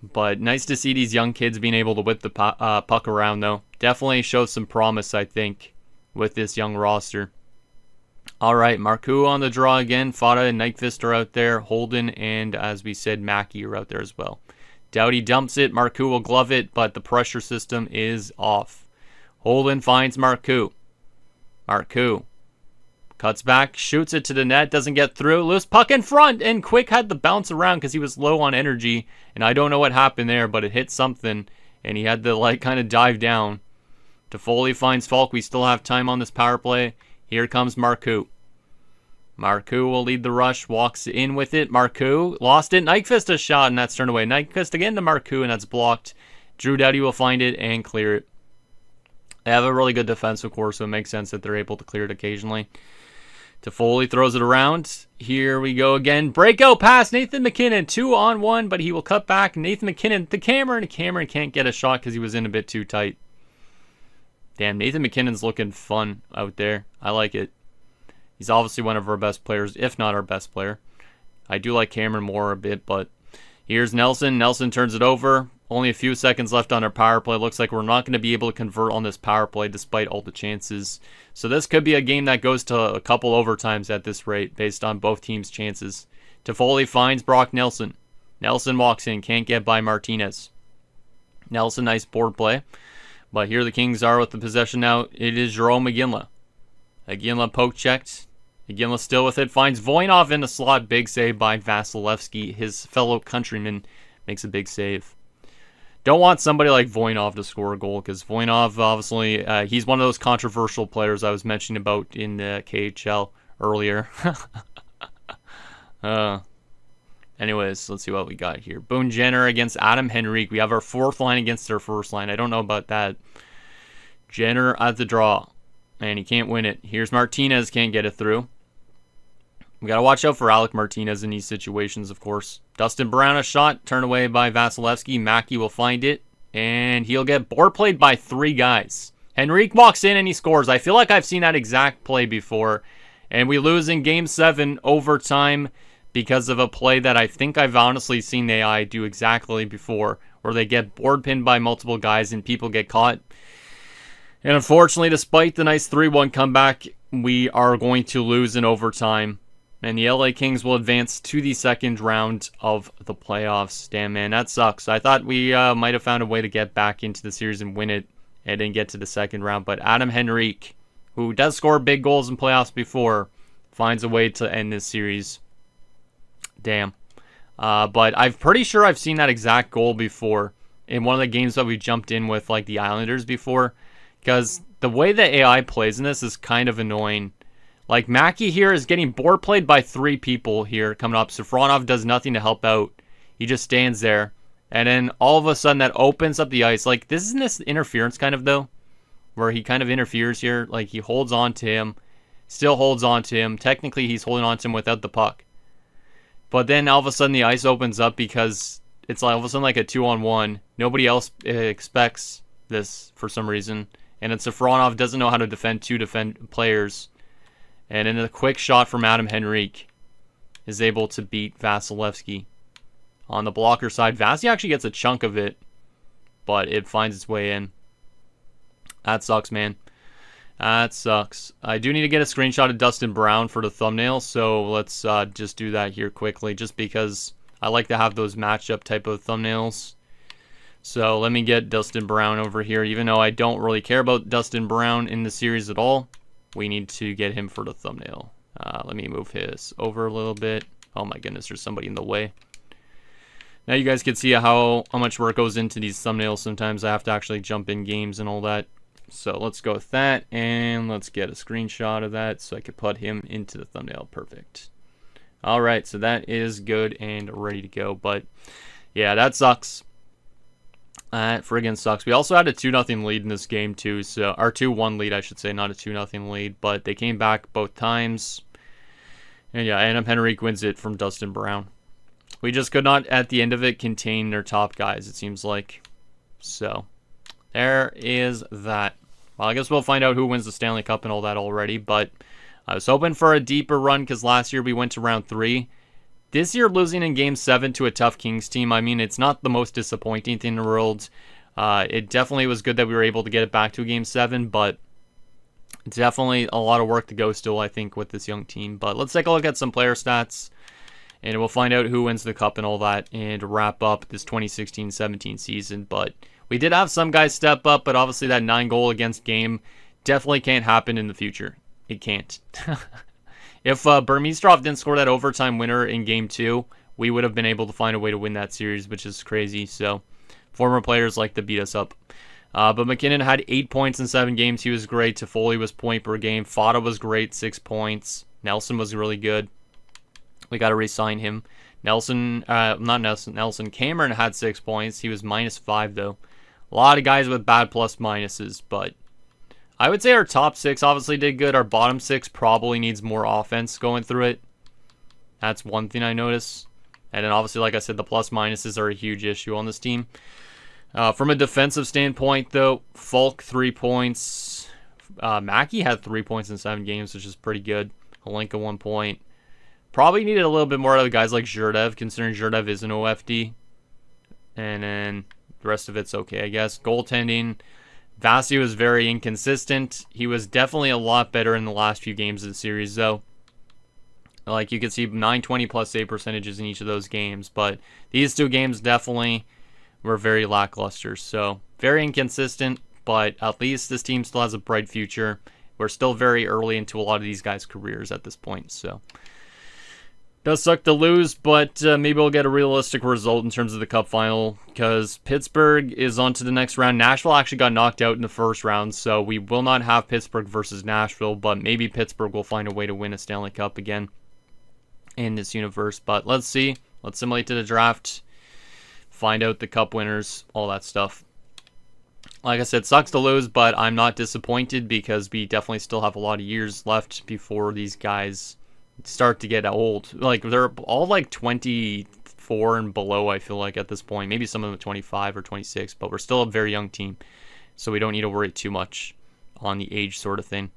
But nice to see these young kids being able to whip the puck around, though. Definitely shows some promise, I think, with this young roster. All right, Marcoux on the draw again. Fada and Nyquist are out there. Holden and, as we said, Mackey are out there as well. Doughty dumps it. Marcoux will glove it, but the pressure system is off. Holden finds Marcoux. Marcoux cuts back, shoots it to the net, doesn't get through. Loose puck in front, and Quick had to bounce around because he was low on energy. And I don't know what happened there, but it hit something, and he had to kind of dive down. Toffoli finds Falk. We still have time on this power play. Here comes Marcoux. Marcoux will lead the rush, walks in with it. Marcoux lost it. Nyquist a shot, and that's turned away. Nyquist again to Marcoux, and that's blocked. Drew Doughty will find it and clear it. They have a really good defensive core, so it makes sense that they're able to clear it occasionally. Toffoli throws it around. Here we go again. Breakout pass. Nathan McKinnon, 2-on-1, but he will cut back. Nathan McKinnon to Cameron. Cameron can't get a shot because he was in a bit too tight. Damn, Nathan McKinnon's looking fun out there. I like it. He's obviously one of our best players, if not our best player. I do like Cameron more a bit, but here's Nelson. Nelson turns it over. Only a few seconds left on our power play. Looks like we're not going to be able to convert on this power play despite all the chances. So this could be a game that goes to a couple overtimes at this rate based on both teams' chances. Toffoli finds Brock Nelson. Nelson walks in. Can't get by Martinez. Nelson, nice board play. But here the Kings are with the possession now. It is Jerome McGinley. Iginla poke checked. Iginla still with it. Finds Voinov in the slot. Big save by Vasilevsky. His fellow countryman makes a big save. Don't want somebody like Voinov to score a goal because Voinov, obviously, he's one of those controversial players I was mentioning about in the KHL earlier. Anyways, let's see what we got here. Boone Jenner against Adam Henrique. We have our fourth line against their first line. I don't know about that. Jenner at the draw. And he can't win it. Here's Martinez. Can't get it through. We got to watch out for Alec Martinez in these situations, of course. Dustin Brown, a shot. Turned away by Vasilevsky. Mackey will find it. And he'll get board played by 3 guys. Henrique walks in and he scores. I feel like I've seen that exact play before. And we lose in Game 7 overtime because of a play that I think I've honestly seen the AI do exactly before, where they get board pinned by multiple guys and people get caught. And unfortunately, despite the nice 3-1 comeback, we are going to lose in overtime. And the LA Kings will advance to the second round of the playoffs. Damn, man, that sucks. I thought we might have found a way to get back into the series and win it and then get to the second round. But Adam Henrique, who does score big goals in playoffs before, finds a way to end this series. Damn. But I'm pretty sure I've seen that exact goal before in one of the games that we jumped in with, like the Islanders before. Because the way the AI plays in this is kind of annoying. Like, Mackey here is getting board played by 3 people here coming up. Safronov does nothing to help out. He just stands there. And then all of a sudden that opens up the ice. Like, this isn't this interference kind of, though? Where he kind of interferes here. Like, he holds on to him. Still holds on to him. Technically, he's holding on to him without the puck. But then all of a sudden the ice opens up because it's all of a sudden like a 2-on-1. Nobody else expects this for some reason. And then Safronov doesn't know how to defend 2 players. And in a quick shot from Adam Henrique is able to beat Vasilevsky. On the blocker side, Vasi actually gets a chunk of it, but it finds its way in. That sucks, man. That sucks. I do need to get a screenshot of Dustin Brown for the thumbnail, so let's just do that here quickly, just because I like to have those matchup type of thumbnails. So let me get Dustin Brown over here. Even though I don't really care about Dustin Brown in the series at all, we need to get him for the thumbnail. Let me move his over a little bit. Oh my goodness, there's somebody in the way. Now you guys can see how much work goes into these thumbnails. Sometimes I have to actually jump in games and all that. So let's go with that, and let's get a screenshot of that so I could put him into the thumbnail. Perfect. All right, so that is good and ready to go. But yeah, that sucks. That friggin' sucks. We also had a 2-0 lead in this game too, so our 2-1 lead, I should say, not a 2-0 lead. But they came back both times, and yeah, Adam Henrique wins it from Dustin Brown. We just could not, at the end of it, contain their top guys, it seems like. So there is that. Well, I guess we'll find out who wins the Stanley Cup and all that already, but I was hoping for a deeper run because last year we went to round 3. This year, losing in Game 7 to a tough Kings team, I mean, it's not the most disappointing thing in the world. It definitely was good that we were able to get it back to Game 7, but definitely a lot of work to go still, I think, with this young team. But let's take a look at some player stats, and we'll find out who wins the Cup and all that, and wrap up this 2016-17 season. But we did have some guys step up, but obviously that 9-goal against game definitely can't happen in the future. It can't. If Burmistrov didn't score that overtime winner in Game 2, we would have been able to find a way to win that series, which is crazy. So former players like to beat us up. But McKinnon had 8 points in 7 games. He was great. Toffoli was point per game. Fata was great, 6 points. Nelson was really good. We got to re-sign him. Nelson Cameron had 6 points. He was -5, though. A lot of guys with bad plus minuses, but I would say our top 6 obviously did good. Our bottom 6 probably needs more offense going through it. That's one thing I notice. And then obviously, like I said, the plus minuses are a huge issue on this team. From a defensive standpoint, though, Falk 3 points. Mackey had 3 points in 7 games, which is pretty good. Holenka 1 point. Probably needed a little bit more out of guys like Zherdev, considering Zherdev is an OFD. And then the rest of it's okay, I guess. Goaltending. Vasi was very inconsistent. He was definitely a lot better in the last few games of the series, though. Like, you could see 920 plus save percentages in each of those games. But these 2 games definitely were very lackluster. So, very inconsistent. But at least this team still has a bright future. we're still very early into a lot of these guys' careers at this point. So does suck to lose, but maybe we'll get a realistic result in terms of the Cup final, because Pittsburgh is on to the next round. Nashville actually got knocked out in the first round, so we will not have Pittsburgh versus Nashville, but maybe Pittsburgh will find a way to win a Stanley Cup again in this universe. But let's see. Let's simulate to the draft, find out the Cup winners, all that stuff. Like I said, sucks to lose, but I'm not disappointed because we definitely still have a lot of years left before these guys start to get old. Like, they're all like 24 and below, I feel like, at this point. Maybe some of them 25 or 26, but we're still a very young team, so we don't need to worry too much on the age sort of thing.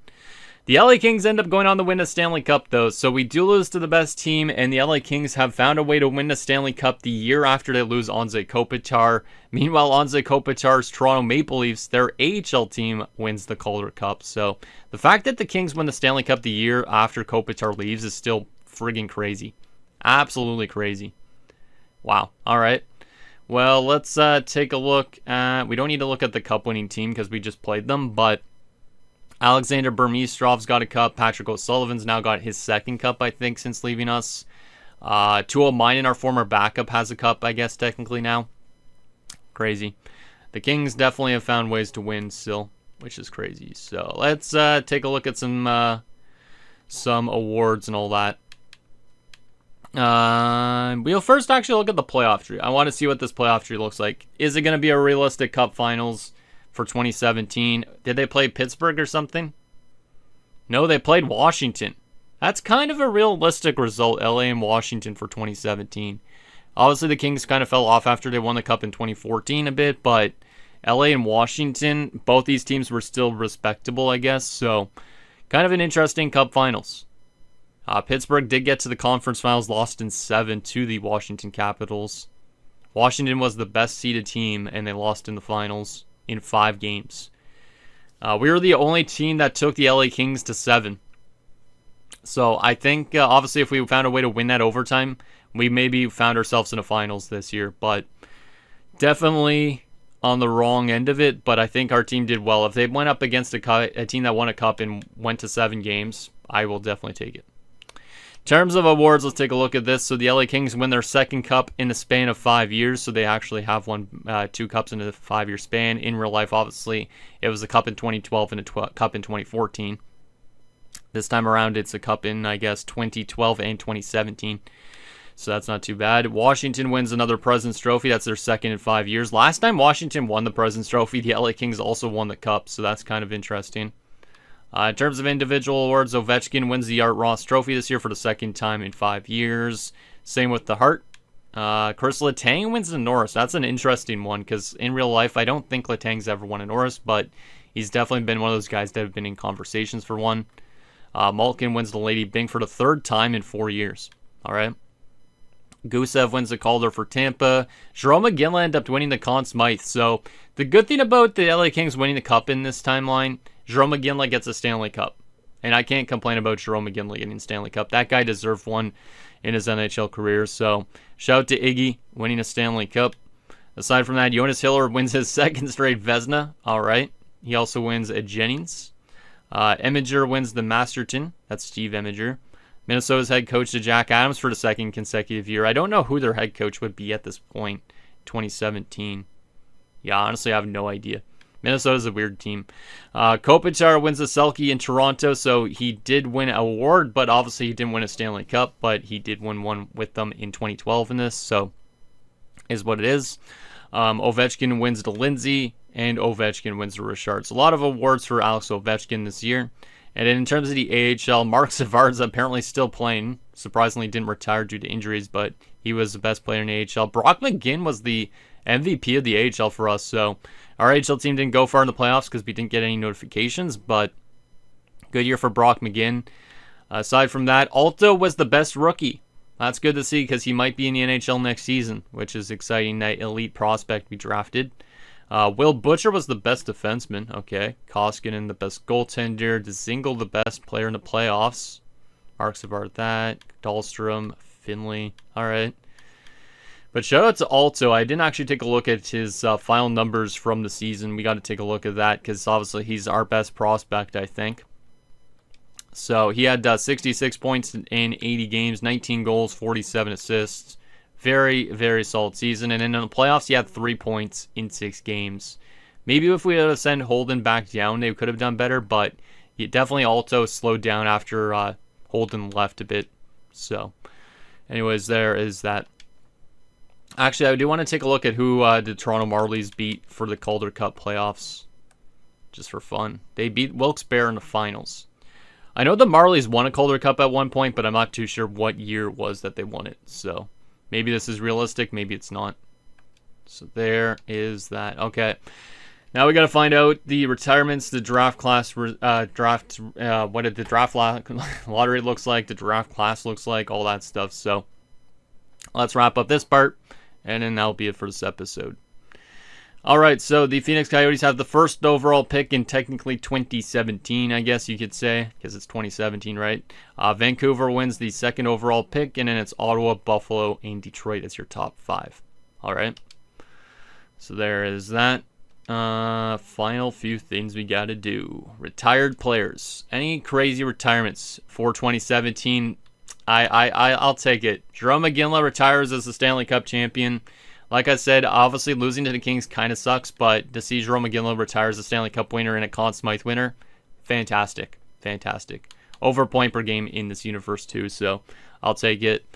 The LA Kings end up going on to win the Stanley Cup, though, so we do lose to the best team, and the LA Kings have found a way to win the Stanley Cup the year after they lose Anze Kopitar. Meanwhile, Anze Kopitar's Toronto Maple Leafs, their AHL team, wins the Calder Cup. So the fact that the Kings win the Stanley Cup the year after Kopitar leaves is still friggin' crazy. Absolutely crazy. Wow. All right. Well, let's take a look at... We don't need to look at the Cup-winning team because we just played them, but Alexander Burmistrov's got a cup. Patrick O'Sullivan's now got his second cup, I think, since leaving us. Tuo Minen, our former backup, has a cup, I guess, technically now. Crazy. The Kings definitely have found ways to win still, which is crazy. So let's take a look at some awards and all that. We'll first actually look at the playoff tree. I want to see what this playoff tree looks like. Is it going to be a realistic Cup Finals for 2017? Did they play Pittsburgh or something? No, they played Washington. That's kind of a realistic result, LA and Washington for 2017. Obviously, the Kings kind of fell off after they won the Cup in 2014 a bit, but LA and Washington, both these teams were still respectable, I guess. So, kind of an interesting Cup Finals. Pittsburgh did get to the conference finals, lost in 7 to the Washington Capitals. Washington was the best seeded team, and they lost in the finals in 5 games. We were the only team that took the LA Kings to 7. So I think, obviously, if we found a way to win that overtime, we maybe found ourselves in the finals this year. But definitely on the wrong end of it. But I think our team did well. If they went up against a team that won a cup and went to 7 games, I will definitely take it. In terms of awards, let's take a look at this. So the LA Kings win their second cup in the span of 5 years. So they actually have won 2 cups in a 5-year span. In real life, obviously, it was a cup in 2012 and a cup in 2014. This time around, it's a cup in, I guess, 2012 and 2017. So that's not too bad. Washington wins another President's Trophy. That's their second in 5 years. Last time Washington won the President's Trophy, the LA Kings also won the cup. So that's kind of interesting. In terms of individual awards, Ovechkin wins the Art Ross Trophy this year for the second time in 5 years. Same with the Hart. Chris Letang wins the Norris. That's an interesting one because in real life, I don't think Letang's ever won a Norris, but he's definitely been one of those guys that have been in conversations for one. Malkin wins the Lady Byng for the 3rd time in 4 years. All right. Gusev wins the Calder for Tampa. Jerome McGinley ended up winning the Conn Smythe. So the good thing about the LA Kings winning the cup in this timeline, Jerome McGinley gets a Stanley Cup. And I can't complain about Jerome McGinley getting a Stanley Cup. That guy deserved one in his NHL career. So shout out to Iggy winning a Stanley Cup. Aside from that, Jonas Hiller wins his 2nd straight Vezina. All right. He also wins a Jennings. Eminger wins the Masterton. That's Steve Eminger. Minnesota's head coach to Jack Adams for the 2nd consecutive year. I don't know who their head coach would be at this point, 2017. Yeah, honestly, I have no idea. Minnesota's a weird team. Kopitar wins the Selke in Toronto, so he did win an award, but obviously he didn't win a Stanley Cup, but he did win one with them in 2012 in this, so is what it is. Ovechkin wins the Lindsay, and Ovechkin wins the Richards. A lot of awards for Alex Ovechkin this year. And then in terms of the AHL, Mark Savard's apparently still playing. Surprisingly, didn't retire due to injuries, but he was the best player in the AHL. Brock McGinn was the MVP of the AHL for us, so our AHL team didn't go far in the playoffs because we didn't get any notifications, but good year for Brock McGinn. Aside from that, Alto was the best rookie. That's good to see because he might be in the NHL next season, which is exciting. That elite prospect we drafted. Will Butcher was the best defenseman. Okay. Koskinen the best goaltender. Dzingel the best player in the playoffs. Mark Savard that. Dahlstrom. Finley. All right. But shout out to Alto. I didn't actually take a look at his final numbers from the season. We got to take a look at that because obviously he's our best prospect, I think. So he had 66 points in 80 games, 19 goals, 47 assists. Very, very solid season. And in the playoffs, he had 3 points in 6 games. Maybe if we had to send Holden back down, they could have done better. But he definitely also slowed down after Holden left a bit. So, anyways, there is that. Actually, I do want to take a look at who the Toronto Marlies beat for the Calder Cup playoffs. Just for fun. They beat Wilkes-Barre in the finals. I know the Marlies won a Calder Cup at one point, but I'm not too sure what year it was that they won it. So maybe this is realistic, maybe it's not. So there is that. Okay. Now we got to find out the retirements, the draft class, what did the draft lottery looks like, the draft class looks like, all that stuff. So let's wrap up this part, and then that'll be it for this episode. All right, so the Phoenix Coyotes have the first overall pick in technically 2017, I guess you could say, because it's 2017, right? Vancouver wins the second overall pick, and then it's Ottawa, Buffalo, and Detroit as your top 5. All right, so there is that. Final few things we got to do. Retired players. Any crazy retirements for 2017? I'll take it. Jarome Iginla retires as the Stanley Cup champion. Like I said, obviously losing to the Kings kind of sucks, but to see Jarome Iginla retire as a Stanley Cup winner and a Conn Smythe winner, fantastic. Fantastic. Over point per game in this universe too, so I'll take it.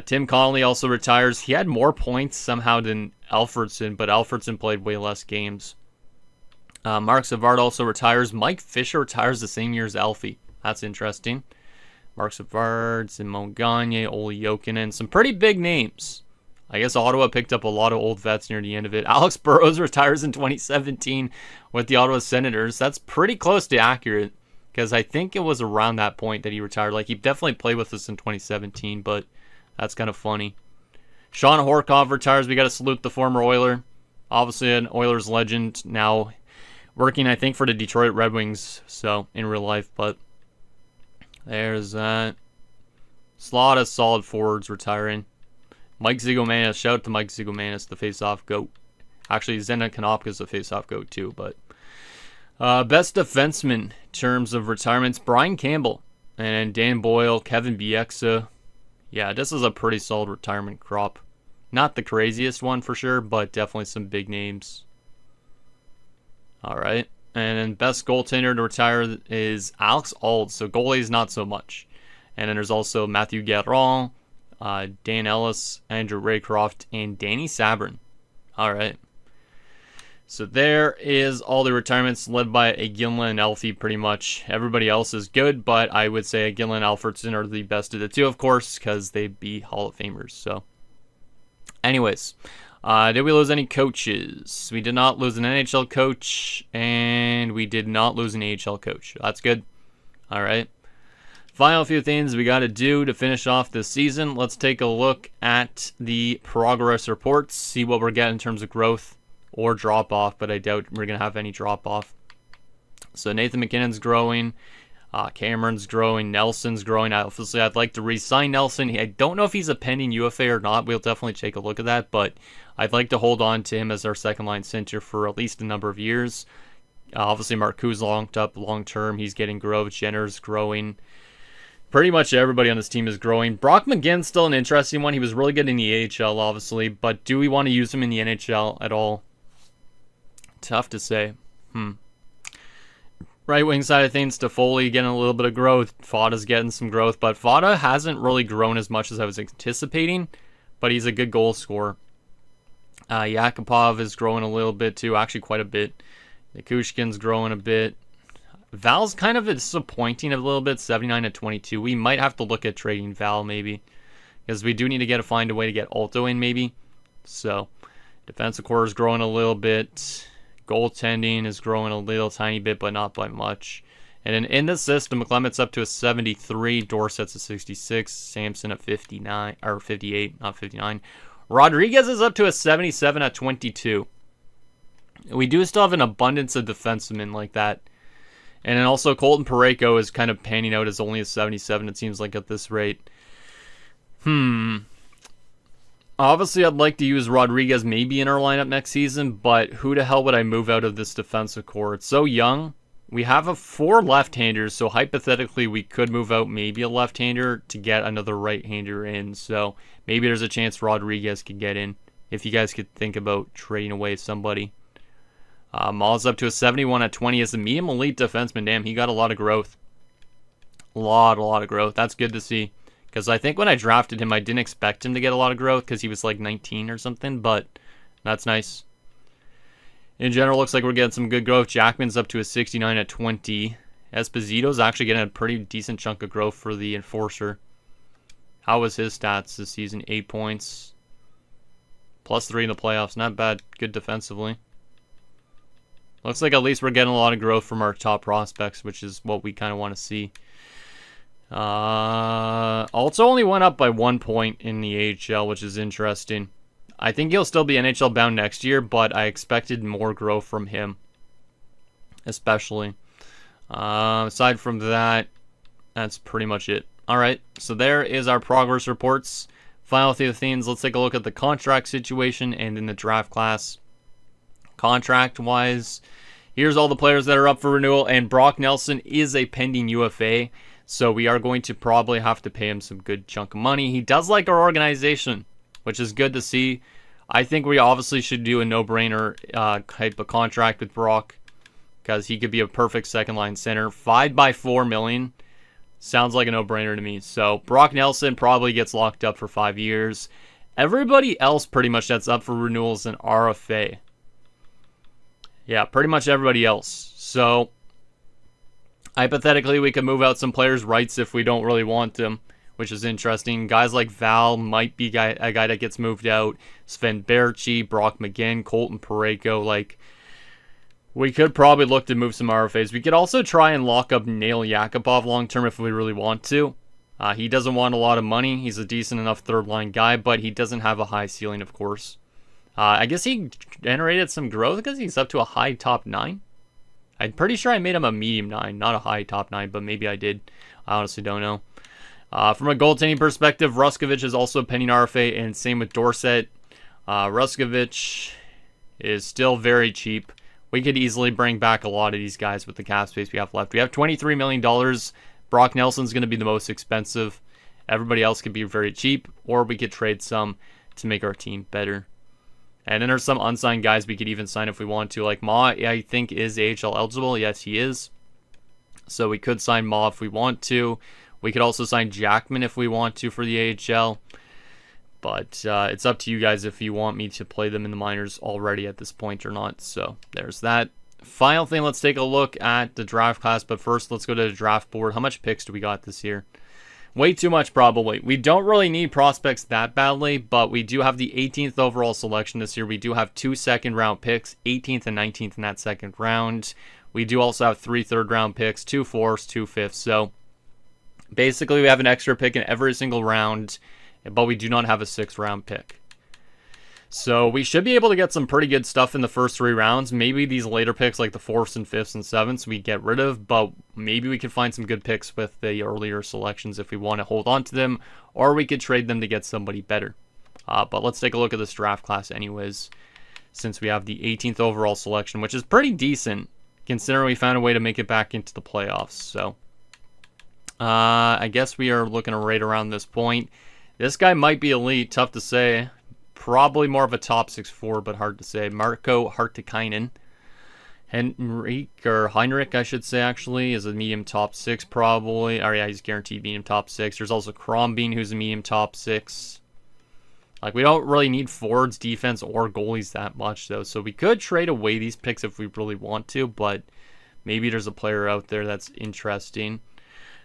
Tim Connolly also retires. He had more points somehow than Alfredson, but Alfredson played way less games. Mark Savard also retires. Mike Fisher retires the same year as Alfie. That's interesting. Mark Savard, Simon Gagne, Olli Jokinen, some pretty big names. I guess Ottawa picked up a lot of old vets near the end of it. Alex Burrows retires in 2017 with the Ottawa Senators. That's pretty close to accurate, because I think it was around that point that he retired. Like, he definitely played with us in 2017, but that's kind of funny. Sean Horkov retires. We got to salute the former Oiler. Obviously an Oilers legend, now working, I think, for the Detroit Red Wings, so in real life, but there's that. Slot of solid forwards retiring. Mike Zigomanis, shout out to Mike Zigomanis, the face-off GOAT. Actually, Zdeno Konopka's the face-off GOAT too, but best defenseman in terms of retirements, Brian Campbell and Dan Boyle, Kevin Bieksa. Yeah, this is a pretty solid retirement crop. Not the craziest one for sure, but definitely some big names. All right, and then best goaltender to retire is Alex Auld, so goalies not so much. And then there's also Matthew Gaudreau, Dan Ellis, Andrew Raycroft, and Danny Sabrin. All right. So there is all the retirements led by Iginla and Alfie pretty much. Everybody else is good, but I would say Iginla and Alfredson are the best of the two, of course, because they'd be Hall of Famers. So anyways, did we lose any coaches? We did not lose an NHL coach, and we did not lose an AHL coach. That's good. All right. Final few things we got to do to finish off this season. Let's take a look at the progress reports, see what we're getting in terms of growth or drop-off, but I doubt we're going to have any drop-off. So Nathan McKinnon's growing, Cameron's growing, Nelson's growing. Obviously, I'd like to re-sign Nelson. I don't know if he's a pending UFA or not. We'll definitely take a look at that, but I'd like to hold on to him as our second-line center for at least a number of years. Obviously, Marcoux locked up long-term. He's getting growth. Jenner's growing. Pretty much everybody on this team is growing. Brock McGinn's still an interesting one. He was really good in the AHL, obviously, but do we want to use him in the NHL at all? Tough to say. Right wing side of things, Toffoli getting a little bit of growth. Fada's getting some growth, but Fada hasn't really grown as much as I was anticipating, but he's a good goal scorer. Yakupov is growing a little bit too, actually quite a bit. Nikushkin's growing a bit. Val's kind of disappointing a little bit, 79 to 22. We might have to look at trading Val maybe, because we do need to find a way to get Alto in maybe. So defensive core is growing a little bit. Goaltending is growing a little tiny bit, but not by much. And then in the system, McClemont's up to a 73, Dorsett's a 66, Samson at 59 or 58, not 59. Rodriguez is up to a 77 at 22. We do still have an abundance of defensemen like that. And then also Colton Parayko is kind of panning out as only a 77, it seems like, at this rate. Obviously, I'd like to use Rodriguez maybe in our lineup next season, but who the hell would I move out of this defensive core? It's so young. We have a 4 left-handers, so hypothetically we could move out maybe a left-hander to get another right-hander in. So maybe there's a chance Rodriguez could get in if you guys could think about trading away somebody. Maul's up to a 71 at 20 as a medium elite defenseman. Damn, he got a lot of growth. A lot of growth. That's good to see. Because I think when I drafted him, I didn't expect him to get a lot of growth because he was like 19 or something, but that's nice. In general, looks like we're getting some good growth. Jackman's up to a 69 at 20. Esposito's actually getting a pretty decent chunk of growth for the Enforcer. How was his stats this season? 8 points. +3 in the playoffs. Not bad. Good defensively. Looks like at least we're getting a lot of growth from our top prospects, which is what we kind of want to see. Also only went up by 1 point in the AHL, which is interesting. I think he'll still be NHL bound next year, but I expected more growth from him, especially. Aside from that, that's pretty much it. All right, so there is our progress reports. Final few things, let's take a look at the contract situation and in the draft class. Contract-wise, here's all the players that are up for renewal, and Brock Nelson is a pending UFA, so we are going to probably have to pay him some good chunk of money. He does like our organization, which is good to see. I think we obviously should do a no-brainer type of contract with Brock because he could be a perfect second-line center. 5 by $4 million sounds like a no-brainer to me. So Brock Nelson probably gets locked up for 5 years. Everybody else pretty much that's up for renewals in RFA. Yeah, pretty much everybody else. So hypothetically, we could move out some players' rights if we don't really want them, which is interesting. Guys like Val might be a guy that gets moved out. Sven Berchi, Brock McGinn, Colton Parayko. Like, we could probably look to move some RFAs. We could also try and lock up Nail Yakupov long-term if we really want to. He doesn't want a lot of money. He's a decent enough third-line guy, but he doesn't have a high ceiling, of course. I guess he generated some growth because he's up to a high top 9. I'm pretty sure I made him a medium 9, not a high top 9, but maybe I did. I honestly don't know. From a goaltending perspective, Ruskovich is also a pending RFA, and same with Dorsett. Ruskovich is still very cheap. We could easily bring back a lot of these guys with the cap space we have left. We have $23 million. Brock Nelson's going to be the most expensive. Everybody else could be very cheap, or we could trade some to make our team better. And then there's some unsigned guys we could even sign if we want to. Like Ma, I think, is AHL eligible. Yes, he is. So we could sign Ma if we want to. We could also sign Jackman if we want to for the AHL. But it's up to you guys if you want me to play them in the minors already at this point or not. So there's that. Final thing, let's take a look at the draft class. But first, let's go to the draft board. How much picks do we got this year? Way too much, probably. We don't really need prospects that badly, but we do have the 18th overall selection this year. We do have 2 second-round picks, 18th and 19th in that second round. We do also have 3 third-round picks, 2 fourths, 2 fifths. So basically, we have an extra pick in every single round, but we do not have a 6th-round pick. So we should be able to get some pretty good stuff in the first 3 rounds. Maybe these later picks like the 4th and 5th and 7th we get rid of, but maybe we can find some good picks with the earlier selections if we want to hold on to them, or we could trade them to get somebody better. But let's take a look at this draft class anyways, since we have the 18th overall selection, which is pretty decent considering we found a way to make it back into the playoffs. So I guess we are looking right around this point. This guy might be elite, tough to say. Probably more of a top 6'4", but hard to say. Marko Hartikainen. Heinrich, I should say, actually, is a medium top 6, probably. Oh, yeah, he's guaranteed medium top 6. There's also Crombeen, who's a medium top 6. Like, we don't really need forwards, defense, or goalies that much, though. So we could trade away these picks if we really want to, but maybe there's a player out there that's interesting.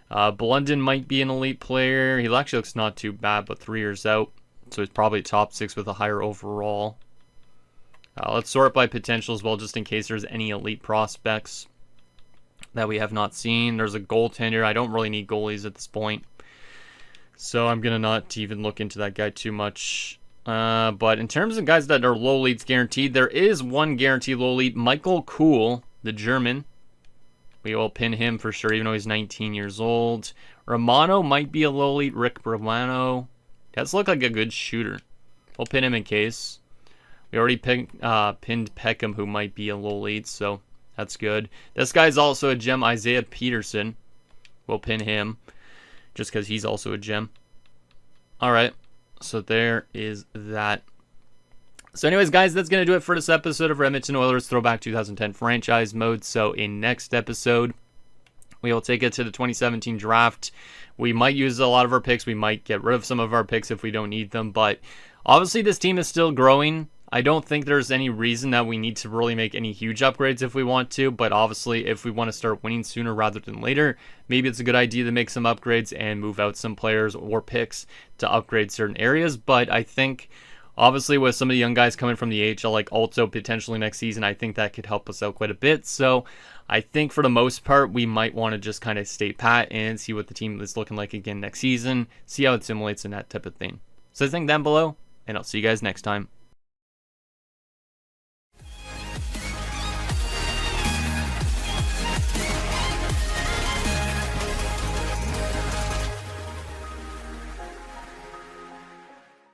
Blunden might be an elite player. He actually looks not too bad, but 3 years out. So he's probably top 6 with a higher overall. Let's sort by potential as well, just in case there's any elite prospects that we have not seen. There's a goaltender. I don't really need goalies at this point, so I'm going to not even look into that guy too much. But in terms of guys that are low leads guaranteed, there is one guaranteed low lead. Michael Kuhl, the German. We will pin him for sure, even though he's 19 years old. Romano might be a low lead. Rick Romano. Does look like a good shooter. We'll pin him in case. We already pinned Peckham, who might be a low lead, so That's good. This guy's also a gem, Anze Kopitar. We'll pin him just because he's also a gem. All right, so there is that. So anyways, guys, that's going to do it for this episode of Edmonton Oilers Throwback 2010 Franchise Mode. So in next episode, we will take it to the 2017 draft. We might use a lot of our picks. We might get rid of some of our picks if we don't need them. But obviously, this team is still growing. I don't think there's any reason that we need to really make any huge upgrades if we want to. But obviously, if we want to start winning sooner rather than later, maybe it's a good idea to make some upgrades and move out some players or picks to upgrade certain areas. But I think, obviously, with some of the young guys coming from the AHL, like Alto potentially next season, I think that could help us out quite a bit. So I think for the most part, we might want to just kind of stay pat and see what the team is looking like again next season, see how it simulates and that type of thing. So I think down below, and I'll see you guys next time.